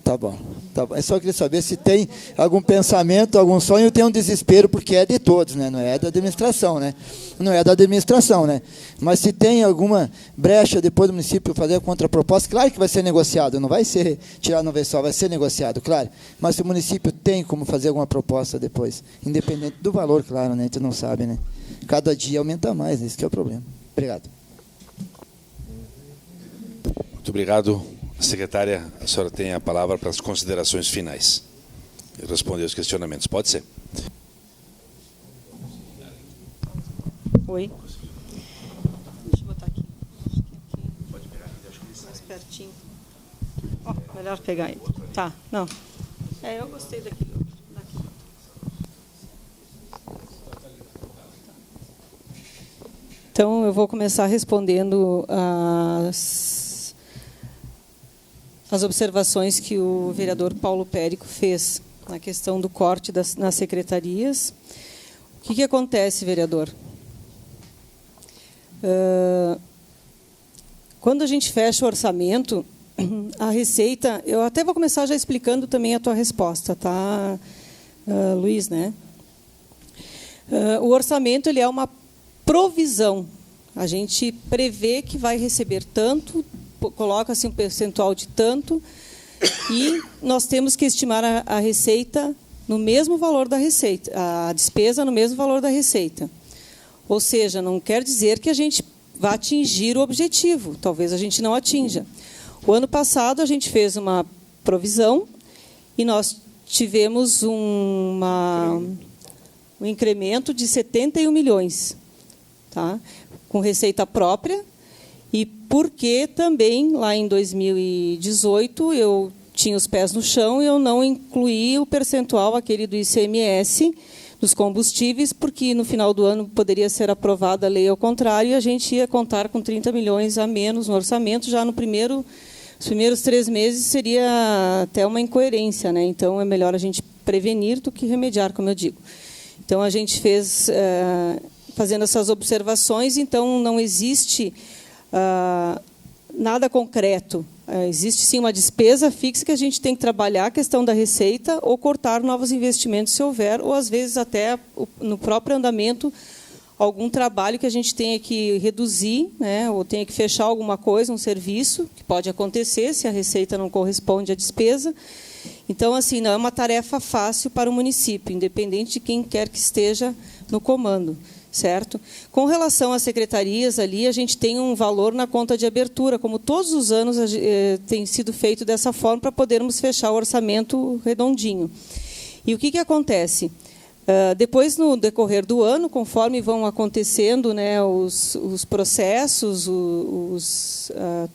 S10: Tá bom, tá bom. Eu só queria saber se tem algum pensamento, algum sonho, tem um desespero, porque é de todos, né? Não é da administração, né? Não é da administração, né? Mas se tem alguma brecha depois do município fazer a contraproposta, claro que vai ser negociado, não vai ser tirado no vez só, vai ser negociado, claro. Mas se o município tem como fazer alguma proposta depois, independente do valor, claro, né? A gente não sabe, né? Cada dia aumenta mais, esse que é o problema. Obrigado.
S1: Muito obrigado. Secretária, a senhora tem a palavra para as considerações finais. E responder os questionamentos. Pode ser.
S3: Oi. Deixa eu botar aqui. Pode pegar aqui, mais pertinho. Melhor pegar ele. Tá, não. Eu gostei daquele outro. Então, eu vou começar respondendo as observações que o vereador Paulo Périco fez na questão do corte nas secretarias. O que acontece, vereador? Quando a gente fecha o orçamento, a receita... Eu até vou começar já explicando também a tua resposta, tá, Luiz, né? O orçamento ele é uma provisão. A gente prevê que vai receber tanto, coloca-se um percentual de tanto, e nós temos que estimar a receita no mesmo valor da receita, a despesa no mesmo valor da receita. Ou seja, não quer dizer que a gente vá atingir o objetivo, talvez a gente não atinja. O ano passado a gente fez uma provisão e nós tivemos um incremento de 71 milhões, tá? Com receita própria. E porque também, lá em 2018, eu tinha os pés no chão e eu não incluí o percentual, aquele do ICMS, dos combustíveis, porque no final do ano poderia ser aprovada a lei ao contrário e a gente ia contar com 30 milhões a menos no orçamento. Já nos primeiros 3 meses seria até uma incoerência, né? Então, é melhor a gente prevenir do que remediar, como eu digo. Então, a gente fez, fazendo essas observações, então não existe... nada concreto. Existe, sim, uma despesa fixa que a gente tem que trabalhar, a questão da receita, ou cortar novos investimentos, se houver, ou, às vezes, até no próprio andamento, algum trabalho que a gente tenha que reduzir, né, ou tenha que fechar alguma coisa, um serviço, que pode acontecer se a receita não corresponde à despesa. Então, assim, não é uma tarefa fácil para o município, independente de quem quer que esteja no comando. Certo? Com relação às secretarias, ali a gente tem um valor na conta de abertura, como todos os anos tem sido feito dessa forma, para podermos fechar o orçamento redondinho. E o que acontece? Depois, no decorrer do ano, conforme vão acontecendo, né, os processos,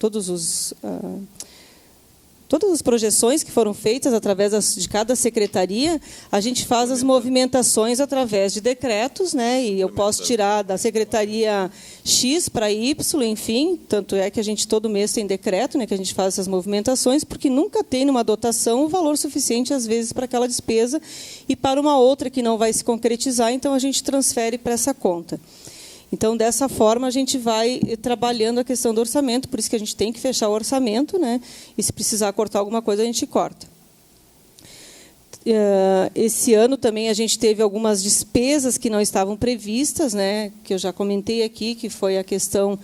S3: todos os todas as projeções que foram feitas através de cada secretaria, a gente faz as movimentações através de decretos, né? E eu posso tirar da secretaria X para Y, enfim, tanto é que a gente todo mês tem decreto, né, que a gente faz essas movimentações, porque nunca tem numa dotação o valor suficiente, às vezes, para aquela despesa e para uma outra que não vai se concretizar, então a gente transfere para essa conta. Então, dessa forma, a gente vai trabalhando a questão do orçamento, por isso que a gente tem que fechar o orçamento, né? E se precisar cortar alguma coisa, a gente corta. Esse ano também a gente teve algumas despesas que não estavam previstas, né? Que eu já comentei aqui, que foi a questão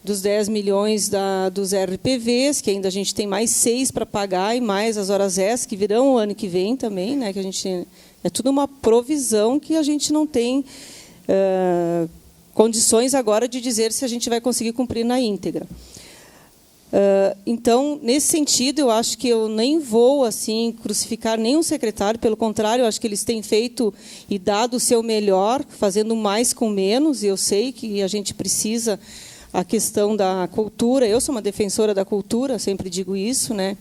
S3: dos 10 milhões dos RPVs, que ainda a gente tem mais 6 para pagar, e mais as horas extras, que virão o ano que vem também, né? Que a gente, é tudo uma provisão que a gente não tem condições agora de dizer se a gente vai conseguir cumprir na íntegra. Então, nesse sentido, eu acho que eu nem vou assim crucificar nenhum secretário, pelo contrário, eu acho que eles têm feito e dado o seu melhor, fazendo mais com menos, e eu sei que a gente precisa a questão da cultura. Eu sou uma defensora da cultura, sempre digo isso, né?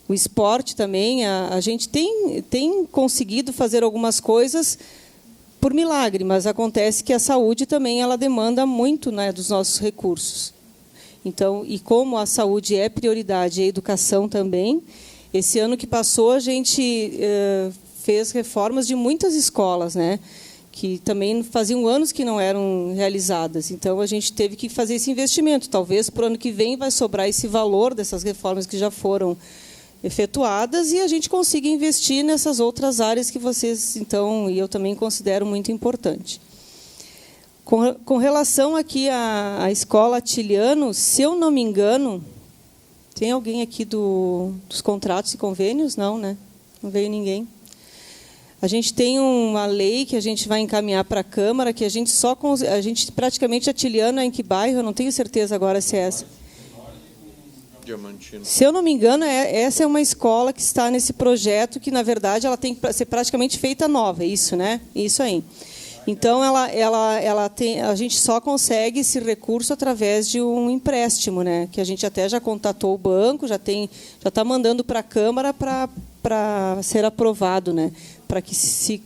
S3: O esporte também, a gente tem conseguido fazer algumas coisas por milagre, mas acontece que a saúde também ela demanda muito, né, dos nossos recursos. Então, e como a saúde é prioridade e a educação também, esse ano que passou a gente fez reformas de muitas escolas, né, que também faziam anos que não eram realizadas. Então, a gente teve que fazer esse investimento. Talvez para o ano que vem vai sobrar esse valor dessas reformas que já foram efetuadas e a gente consiga investir nessas outras áreas que vocês, então, e eu também considero muito importante. Com relação aqui à escola Atiliano, se eu não me engano, tem alguém aqui dos contratos e convênios? Não, né? Não veio ninguém. A gente tem uma lei que a gente vai encaminhar para a Câmara, que a gente praticamente Atiliano é em que bairro? Eu não tenho certeza agora se é essa.
S5: Diamantino.
S3: Se eu não me engano, essa é uma escola que está nesse projeto que, na verdade, ela tem que ser praticamente feita nova, é isso, né? Isso aí. Então, ela tem, a gente só consegue esse recurso através de um empréstimo, né? Que a gente até já contatou o banco, já está mandando para a Câmara para ser aprovado, né? Para que se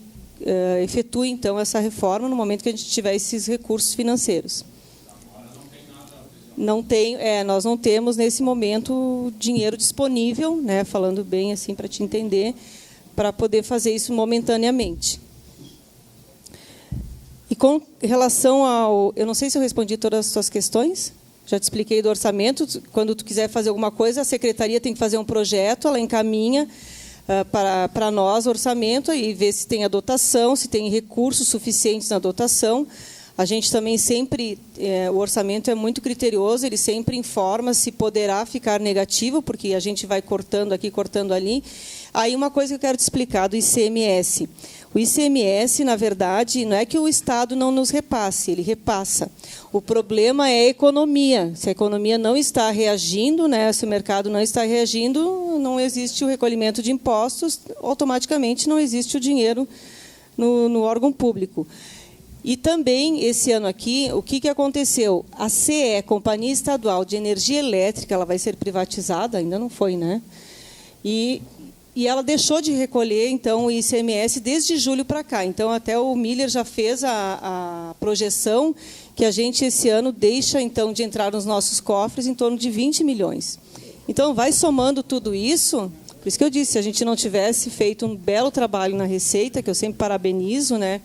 S3: efetue, então, essa reforma no momento que a gente tiver esses recursos financeiros. Não tem, nós não temos nesse momento dinheiro disponível, né, falando bem assim para te entender, para poder fazer isso momentaneamente. E com relação ao, eu não sei se eu respondi todas as suas questões. Já te expliquei do orçamento. Quando tu quiser fazer alguma coisa, a secretaria tem que fazer um projeto, ela encaminha para nós o orçamento e ver se tem a dotação, se tem recursos suficientes na dotação. A gente também sempre, o orçamento é muito criterioso, ele sempre informa se poderá ficar negativo, porque a gente vai cortando aqui, cortando ali. Aí uma coisa que eu quero te explicar do ICMS. O ICMS, na verdade, não é que o Estado não nos repasse, ele repassa. O problema é a economia. Se a economia não está reagindo, né, se o mercado não está reagindo, não existe o recolhimento de impostos, automaticamente não existe o dinheiro no órgão público. E também, esse ano aqui, o que aconteceu? A CE, Companhia Estadual de Energia Elétrica, ela vai ser privatizada, ainda não foi, né? E ela deixou de recolher, então, o ICMS desde julho para cá. Então, até o Miller já fez a projeção que a gente, esse ano, deixa, então, de entrar nos nossos cofres em torno de 20 milhões. Então, vai somando tudo isso. Por isso que eu disse, se a gente não tivesse feito um belo trabalho na Receita, que eu sempre parabenizo, né,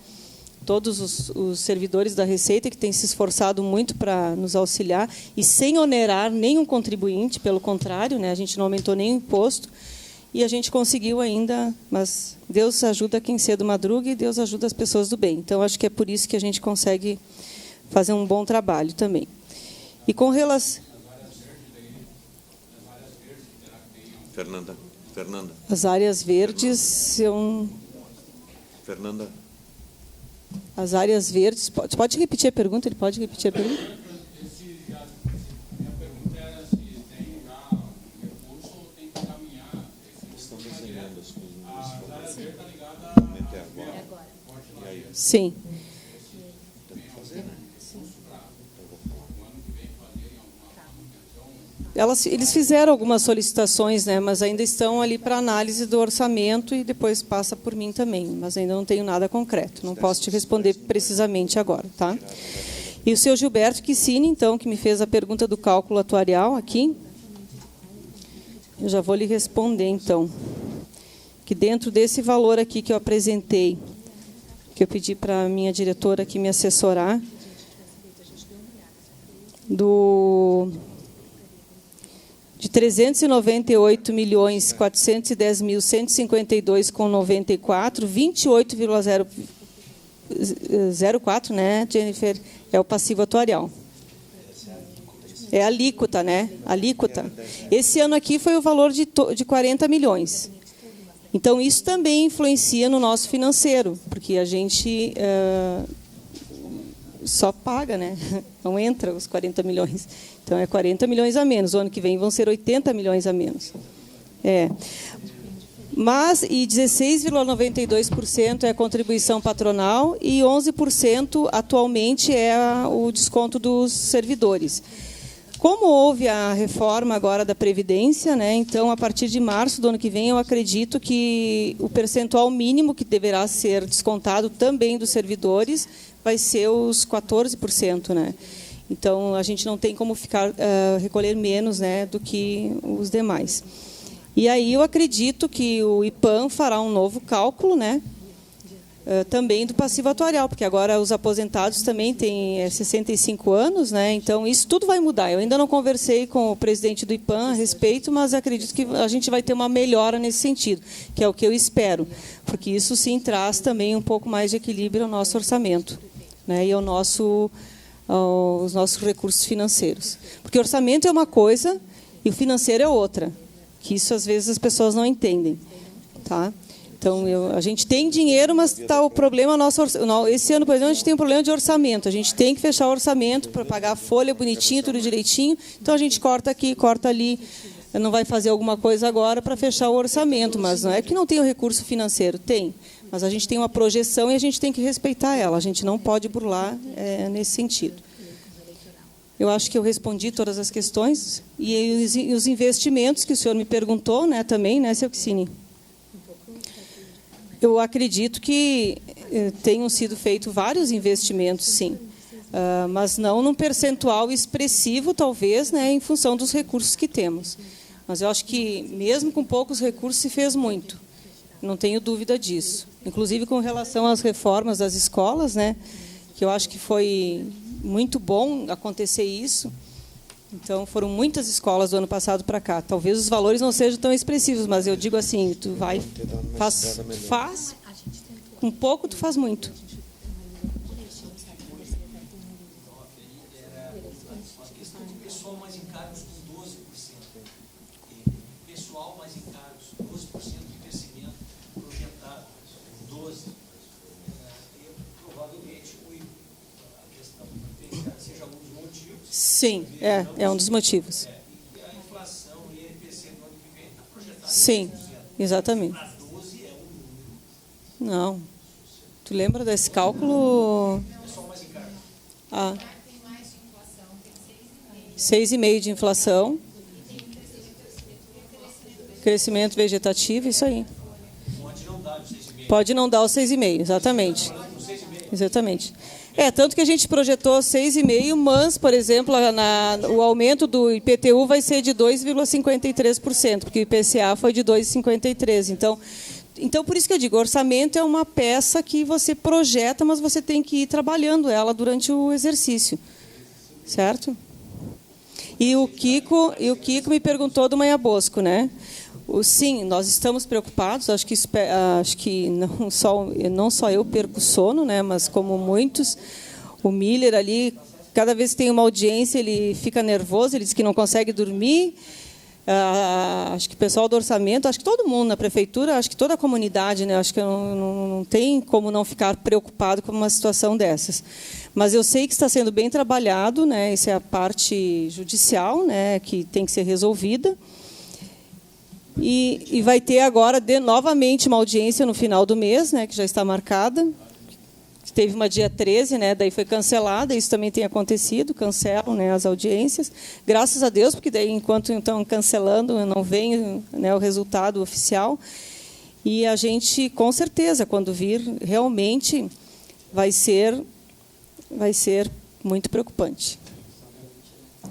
S3: todos os servidores da Receita que têm se esforçado muito para nos auxiliar, e sem onerar nenhum contribuinte, pelo contrário, né, a gente não aumentou nenhum imposto, e a gente conseguiu ainda, mas Deus ajuda quem cedo madruga e Deus ajuda as pessoas do bem. Então, acho que é por isso que a gente consegue fazer um bom trabalho também. E com relação...
S5: Fernanda.
S3: As áreas verdes...
S5: Fernanda.
S3: As áreas verdes... Pode repetir a pergunta? Ele pode repetir a pergunta?
S8: Minha pergunta era se tem já recurso ou tem que caminhar.
S5: Estão desenhando as coisas.
S8: A área verde está ligada
S5: agora. E aí?
S3: Sim.
S5: Tem que fazer, né?
S3: Eles fizeram algumas solicitações, né, mas ainda estão ali para análise do orçamento e depois passa por mim também, mas ainda não tenho nada concreto, não posso te responder precisamente agora, tá? E o senhor Gilberto Quissini, então, que me fez a pergunta do cálculo atuarial aqui, eu já vou lhe responder, então, que dentro desse valor aqui que eu apresentei, que eu pedi para a minha diretora aqui me assessorar, de 398.410.152,94, 28,04, né, Jennifer, é o passivo atuarial. É a alíquota, né? Alíquota. Esse ano aqui foi o valor de 40 milhões. Então, isso também influencia no nosso financeiro, porque a gente só paga, né? Não entra os 40 milhões. Então, é 40 milhões a menos. O ano que vem vão ser 80 milhões a menos. Mas, e 16,92% é a contribuição patronal e 11% atualmente é o desconto dos servidores. Como houve a reforma agora da Previdência, né, então, a partir de março do ano que vem, eu acredito que o percentual mínimo que deverá ser descontado também dos servidores vai ser os 14%. Né? Então, a gente não tem como recolher menos, né, do que os demais. E aí eu acredito que o IPAM fará um novo cálculo, né, também do passivo atuarial, porque agora os aposentados também têm 65 anos, né? Então isso tudo vai mudar. Eu ainda não conversei com o presidente do IPAM a respeito, mas acredito que a gente vai ter uma melhora nesse sentido, que é o que eu espero, porque isso sim traz também um pouco mais de equilíbrio ao nosso orçamento, né? E aos nossos recursos financeiros. Porque o orçamento é uma coisa e o financeiro é outra, que isso às vezes as pessoas não entendem, tá? Então, a gente tem dinheiro, mas está o problema nosso. Esse ano, por exemplo, a gente tem um problema de orçamento. A gente tem que fechar o orçamento para pagar a folha bonitinho, tudo direitinho. Então, a gente corta aqui, corta ali. Não vai fazer alguma coisa agora para fechar o orçamento, mas não é que não tem o recurso financeiro. Tem. Mas a gente tem uma projeção e a gente tem que respeitar ela. A gente não pode burlar nesse sentido. Eu acho que eu respondi todas as questões. E os investimentos que o senhor me perguntou, né, também, né, seu Quissini? Eu acredito que tenham sido feitos vários investimentos, sim, mas não num percentual expressivo, talvez, né, em função dos recursos que temos. Mas eu acho que, mesmo com poucos recursos, se fez muito. Não tenho dúvida disso. Inclusive, com relação às reformas das escolas, né, que eu acho que foi muito bom acontecer isso. Então, foram muitas escolas do ano passado para cá. Talvez os valores não sejam tão expressivos, mas eu digo assim, tu vai, faz, com pouco tu faz muito.
S9: Questão de pessoal mais encargos com 12%. Pessoal mais encargos, 12% de crescimento projetado, 12%. Provavelmente a questão seja um dos motivos.
S3: Sim, é um dos motivos.
S9: E a inflação e o INPC no ano que vem está projetado.
S3: Sim, exatamente.
S9: Para 12 é um número.
S3: Não. Tu lembra desse cálculo?
S9: Pessoal mais encargos.
S3: 6,5% de inflação. Crescimento vegetativo, isso aí. Pode não dar os 6,5%, exatamente. Exatamente. Tanto que a gente projetou 6,5%, mas, por exemplo, o aumento do IPTU vai ser de 2,53%, porque o IPCA foi de 2,53%. Então, por isso que eu digo, orçamento é uma peça que você projeta, mas você tem que ir trabalhando ela durante o exercício. Certo? E o Kiko me perguntou do Manhã Bosco, né? Sim, nós estamos preocupados. Acho que não só eu perco sono, né? Mas como muitos, o Miller ali, cada vez que tem uma audiência, ele fica nervoso, ele diz que não consegue dormir. Acho que o pessoal do orçamento, acho que todo mundo na prefeitura, acho que toda a comunidade, né? Acho que não tem como não ficar preocupado com uma situação dessas. Mas eu sei que está sendo bem trabalhado, né? Essa é a parte judicial, né? Que tem que ser resolvida. E vai ter agora novamente uma audiência no final do mês, né? Que já está marcada. teve uma dia 13, né, daí foi cancelada, isso também tem acontecido, cancelam, né, as audiências. Graças a Deus, porque daí, enquanto estão cancelando, não vem, né, o resultado oficial. E a gente, com certeza, quando vir, realmente vai ser muito preocupante.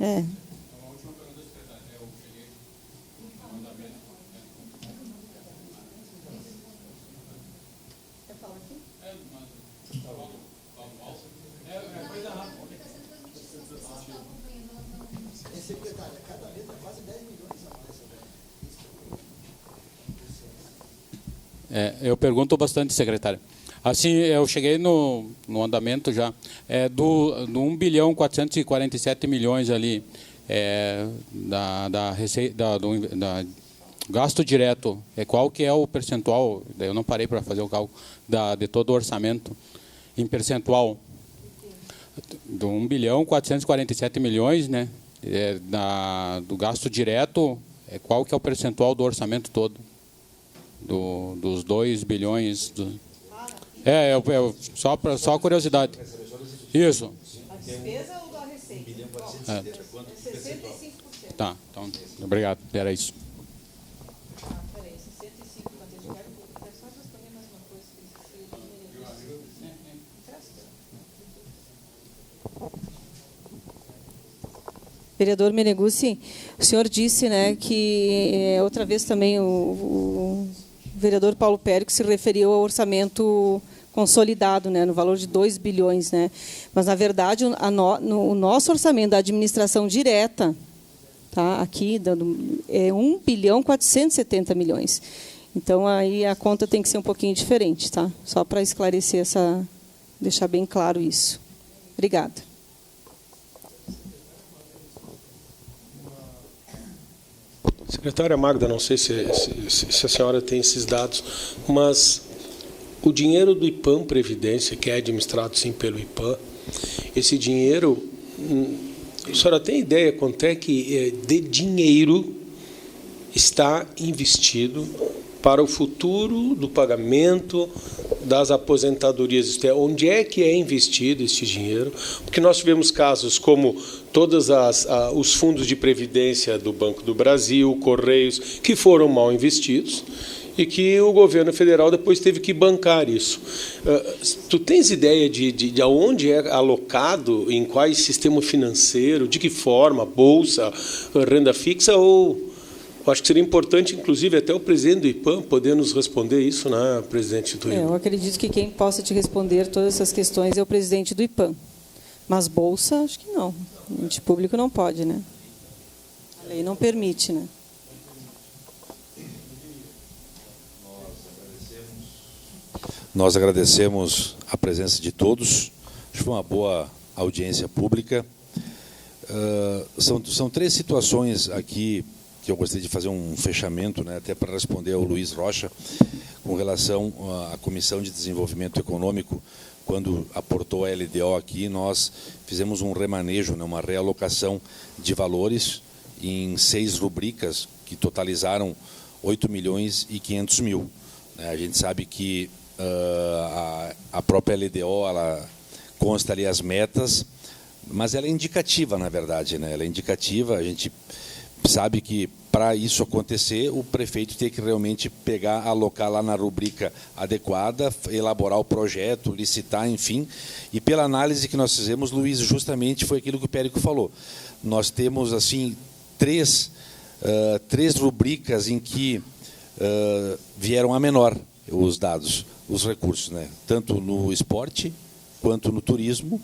S3: É.
S8: Eu pergunto bastante, secretário. Assim, eu cheguei no andamento já do 1 bilhão 447 milhões ali da receita, da gasto direto. Qual que é o percentual? Eu não parei para fazer o cálculo de todo o orçamento em percentual. Do 1 bilhão 447 milhões, né? Do gasto direto, qual que é o percentual do orçamento todo? Dos 2 bilhões. Só curiosidade. Isso.
S3: A despesa ou da receita? 65%.
S8: Tá, então, obrigado. Era isso.
S3: Peraí, 65%. Eu quero só responder mais uma coisa. Vereador Meneguzzi, o senhor disse, né, que outra vez também o vereador Paulo Périco se referiu ao orçamento consolidado, né, no valor de 2 bilhões. Né? Mas, na verdade, o nosso orçamento da administração direta, tá, aqui, é 1 bilhão 470 milhões. Então, aí a conta tem que ser um pouquinho diferente, tá? Só para esclarecer deixar bem claro isso. Obrigada.
S6: Secretária Magda, não sei se a senhora tem esses dados, mas o dinheiro do IPAM Previdência, que é administrado sim pelo IPAM, esse dinheiro, a senhora tem ideia quanto é que de dinheiro está investido para o futuro do pagamento das aposentadorias? Onde é que é investido este dinheiro? Porque nós tivemos casos como todos os fundos de previdência do Banco do Brasil, Correios, que foram mal investidos e que o governo federal depois teve que bancar isso. Tu tens ideia de aonde é alocado, em qual sistema financeiro, de que forma, bolsa, renda fixa ou... Acho que seria importante, inclusive, até o presidente do IPAM poder nos responder isso, né, presidente do IPAM?
S3: Eu acredito que quem possa te responder todas essas questões é o presidente do IPAM. Mas bolsa, acho que não. O ente público não pode, né? A lei não permite, né?
S1: Nós agradecemos a presença de todos. Acho que foi uma boa audiência pública. São 3 situações aqui que eu gostaria de fazer um fechamento, né, até para responder ao Luiz Rocha, com relação à Comissão de Desenvolvimento Econômico. Quando aportou a LDO aqui, nós fizemos um remanejo, né, uma realocação de valores em 6 rubricas, que totalizaram 8 milhões e 500 mil. A gente sabe que a própria LDO, ela consta ali as metas, mas ela é indicativa, na verdade, né? Ela é indicativa, a gente sabe que para isso acontecer, o prefeito tem que realmente pegar, alocar lá na rubrica adequada, elaborar o projeto, licitar, enfim. E pela análise que nós fizemos, Luiz, justamente foi aquilo que o Périco falou. Nós temos assim 3 rubricas em que vieram a menor os dados, os recursos, né? Tanto no esporte quanto no turismo,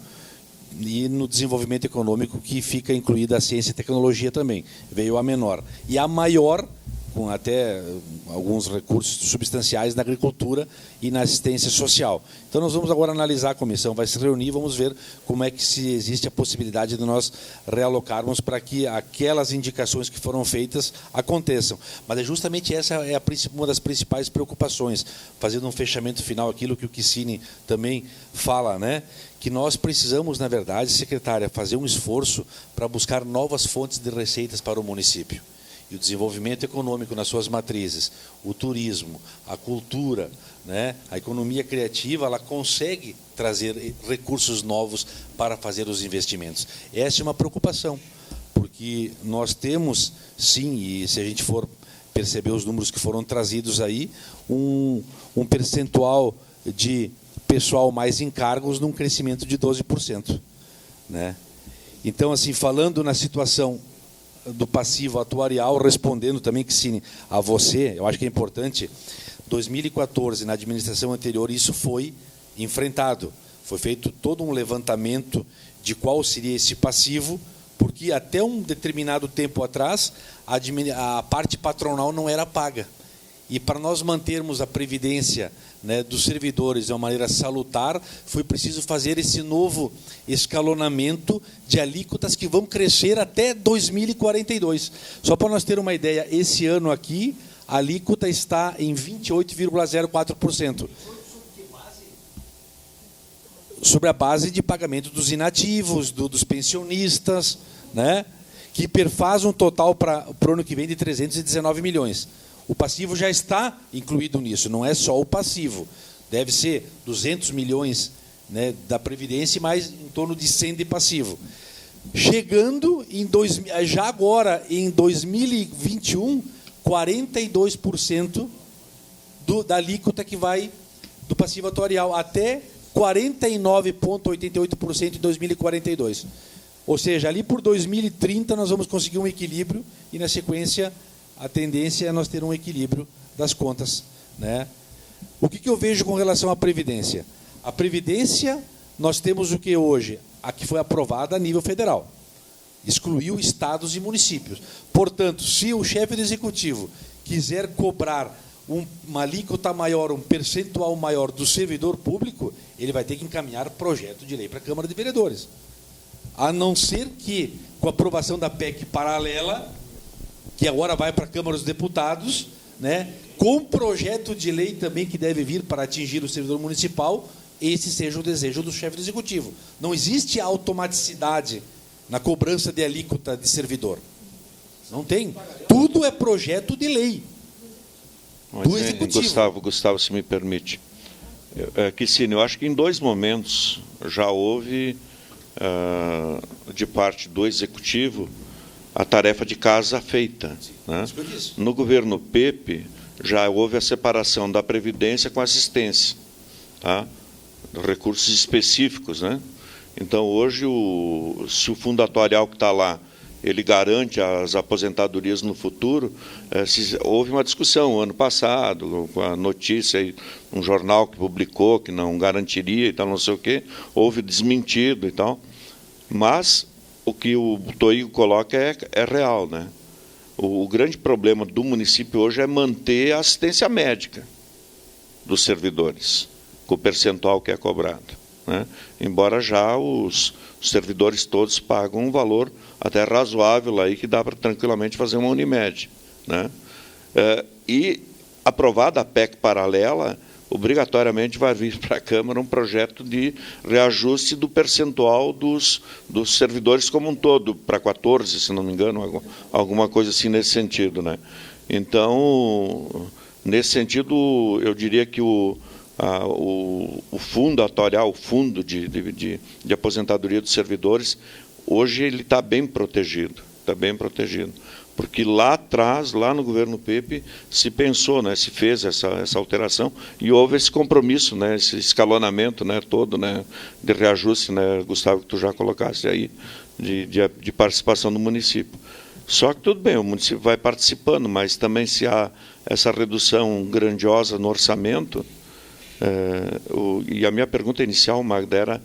S1: e no desenvolvimento econômico, que fica incluída a ciência e tecnologia também. Veio a menor. E a maior, com até alguns recursos substanciais na agricultura e na assistência social. Então, nós vamos agora analisar, a comissão vai se reunir, vamos ver como é que se existe a possibilidade de nós realocarmos para que aquelas indicações que foram feitas aconteçam. Mas justamente essa é uma das principais preocupações, fazendo um fechamento final, aquilo que o Kicini também fala, né? Que nós precisamos, na verdade, secretária, fazer um esforço para buscar novas fontes de receitas para o município. E o desenvolvimento econômico nas suas matrizes, o turismo, a cultura, né, a economia criativa, ela consegue trazer recursos novos para fazer os investimentos. Essa é uma preocupação, porque nós temos, sim, e se a gente for perceber os números que foram trazidos aí, um percentual de pessoal mais em cargos num crescimento de 12%. Né? Então, assim, falando na situação do passivo atuarial, respondendo também, Kicine, a você, eu acho que é importante, 2014, na administração anterior, isso foi enfrentado. Foi feito todo um levantamento de qual seria esse passivo, porque até um determinado tempo atrás, a parte patronal não era paga. E para nós mantermos a previdência, né, dos servidores de uma maneira salutar, foi preciso fazer esse novo escalonamento de alíquotas que vão crescer até 2042. Só para nós ter uma ideia, esse ano aqui, a alíquota está em 28,04%. Sobre a base de pagamento dos inativos, dos pensionistas, né, que perfaz um total para o ano que vem de 319 milhões. O passivo já está incluído nisso, não é só o passivo. Deve ser 200 milhões, né, da Previdência e mais em torno de 100 de passivo. Chegando já agora, em 2021, 42% da alíquota que vai do passivo atuarial, até 49,88% em 2042. Ou seja, ali por 2030 nós vamos conseguir um equilíbrio e, na sequência, a tendência é nós ter um equilíbrio das contas. Né? O que eu vejo com relação à Previdência? A Previdência, nós temos o que hoje? A que foi aprovada a nível federal. Excluiu estados e municípios. Portanto, se o chefe do executivo quiser cobrar uma alíquota maior, um percentual maior do servidor público, ele vai ter que encaminhar projeto de lei para a Câmara de Vereadores. A não ser que, com a aprovação da PEC paralela, que agora vai para a Câmara dos Deputados, né, com projeto de lei também que deve vir para atingir o servidor municipal, esse seja o desejo do chefe do executivo. Não existe automaticidade na cobrança de alíquota de servidor. Não tem. Tudo é projeto de lei do executivo.
S5: Gustavo, se me permite. Kicine, eu acho que em dois momentos já houve, de parte do executivo, a tarefa de casa feita. Né? No governo Pepe, já houve a separação da Previdência com assistência, tá? Recursos específicos. Né? Então, hoje, se o fundo atuarial que está lá, ele garante as aposentadorias no futuro, houve uma discussão ano passado, com a notícia, aí, um jornal que publicou que não garantiria e tal, não sei o quê, houve desmentido e tal, mas o que o Toigo coloca é real. Né? O grande problema do município hoje é manter a assistência médica dos servidores, com o percentual que é cobrado. Né? Embora já os servidores todos pagam um valor até razoável, aí, que dá para tranquilamente fazer uma Unimed. Né? E, aprovada a PEC paralela, obrigatoriamente vai vir para a Câmara um projeto de reajuste do percentual dos servidores como um todo, para 14, se não me engano, alguma coisa assim nesse sentido. Né? Então, nesse sentido, eu diria que o fundo atuarial, o fundo de aposentadoria dos servidores, hoje ele está bem protegido, porque lá atrás, lá no governo Pepe, se pensou, né, se fez essa alteração e houve esse compromisso, né, esse escalonamento, né, todo, né, de reajuste, né, Gustavo, que tu já colocaste aí, de participação do município. Só que tudo bem, o município vai participando, mas também se há essa redução grandiosa no orçamento, e a minha pergunta inicial, Magda,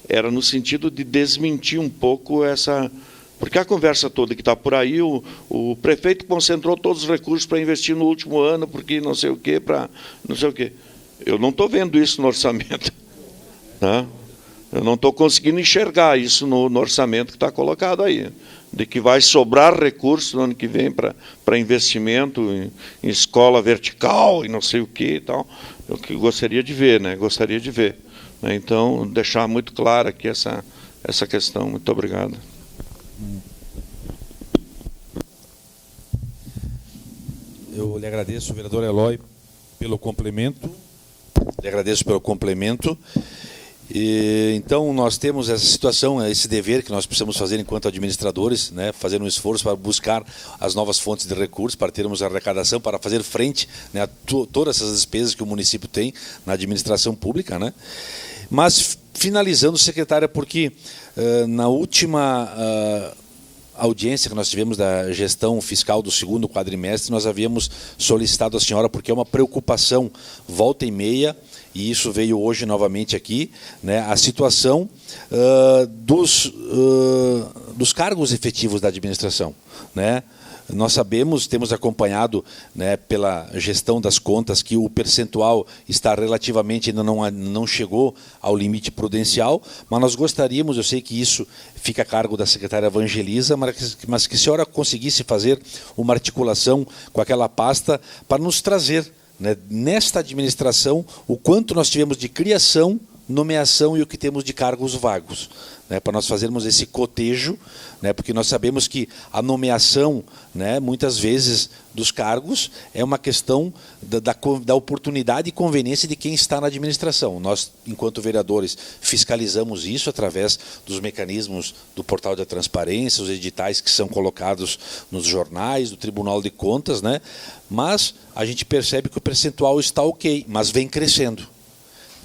S5: era no sentido de desmentir um pouco essa... Porque a conversa toda que está por aí, o prefeito concentrou todos os recursos para investir no último ano, porque não sei o quê, para não sei o quê. Eu não estou vendo isso no orçamento. Né? Eu não estou conseguindo enxergar isso no orçamento que está colocado aí. De que vai sobrar recursos no ano que vem para investimento em escola vertical e não sei o quê e tal. Eu que gostaria de ver, né? Gostaria de ver. Então, deixar muito clara aqui essa questão. Muito obrigado.
S1: Eu lhe agradeço, vereador Eloy, pelo complemento. Lhe agradeço pelo complemento. Então, nós temos essa situação, esse dever que nós precisamos fazer enquanto administradores, né, fazer um esforço para buscar as novas fontes de recursos, para termos arrecadação, para fazer frente, né, a todas essas despesas que o município tem na administração pública, né? Mas, finalizando, secretária, porque na última audiência que nós tivemos da gestão fiscal do segundo quadrimestre, nós havíamos solicitado à senhora, porque é uma preocupação volta e meia, e isso veio hoje novamente aqui, né, a situação dos cargos efetivos da administração, né? Nós sabemos, temos acompanhado, né, pela gestão das contas, que o percentual está relativamente, ainda não chegou ao limite prudencial, mas nós gostaríamos, eu sei que isso fica a cargo da secretária Evangelisa, mas que a senhora conseguisse fazer uma articulação com aquela pasta para nos trazer, né, nesta administração, o quanto nós tivemos de criação, nomeação e o que temos de cargos vagos, né, para nós fazermos esse cotejo, né, porque nós sabemos que a nomeação, né, muitas vezes dos cargos é uma questão da oportunidade e conveniência de quem está na administração. Nós, enquanto vereadores, fiscalizamos isso através dos mecanismos do portal da transparência, os editais que são colocados nos jornais, do Tribunal de Contas, né, mas a gente percebe que o percentual está ok, mas vem crescendo.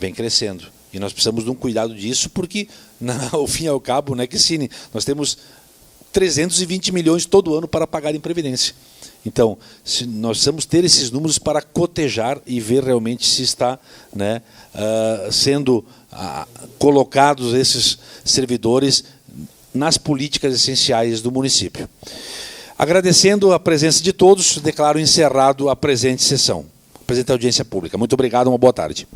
S1: Vem crescendo. E nós precisamos de um cuidado disso, porque, ao fim e ao cabo, né, Kicine, nós temos 320 milhões todo ano para pagar em Previdência. Então, nós precisamos ter esses números para cotejar e ver realmente se está, né, sendo colocados esses servidores nas políticas essenciais do município. Agradecendo a presença de todos, declaro encerrado a presente sessão. Presente audiência pública. Muito obrigado, uma boa tarde.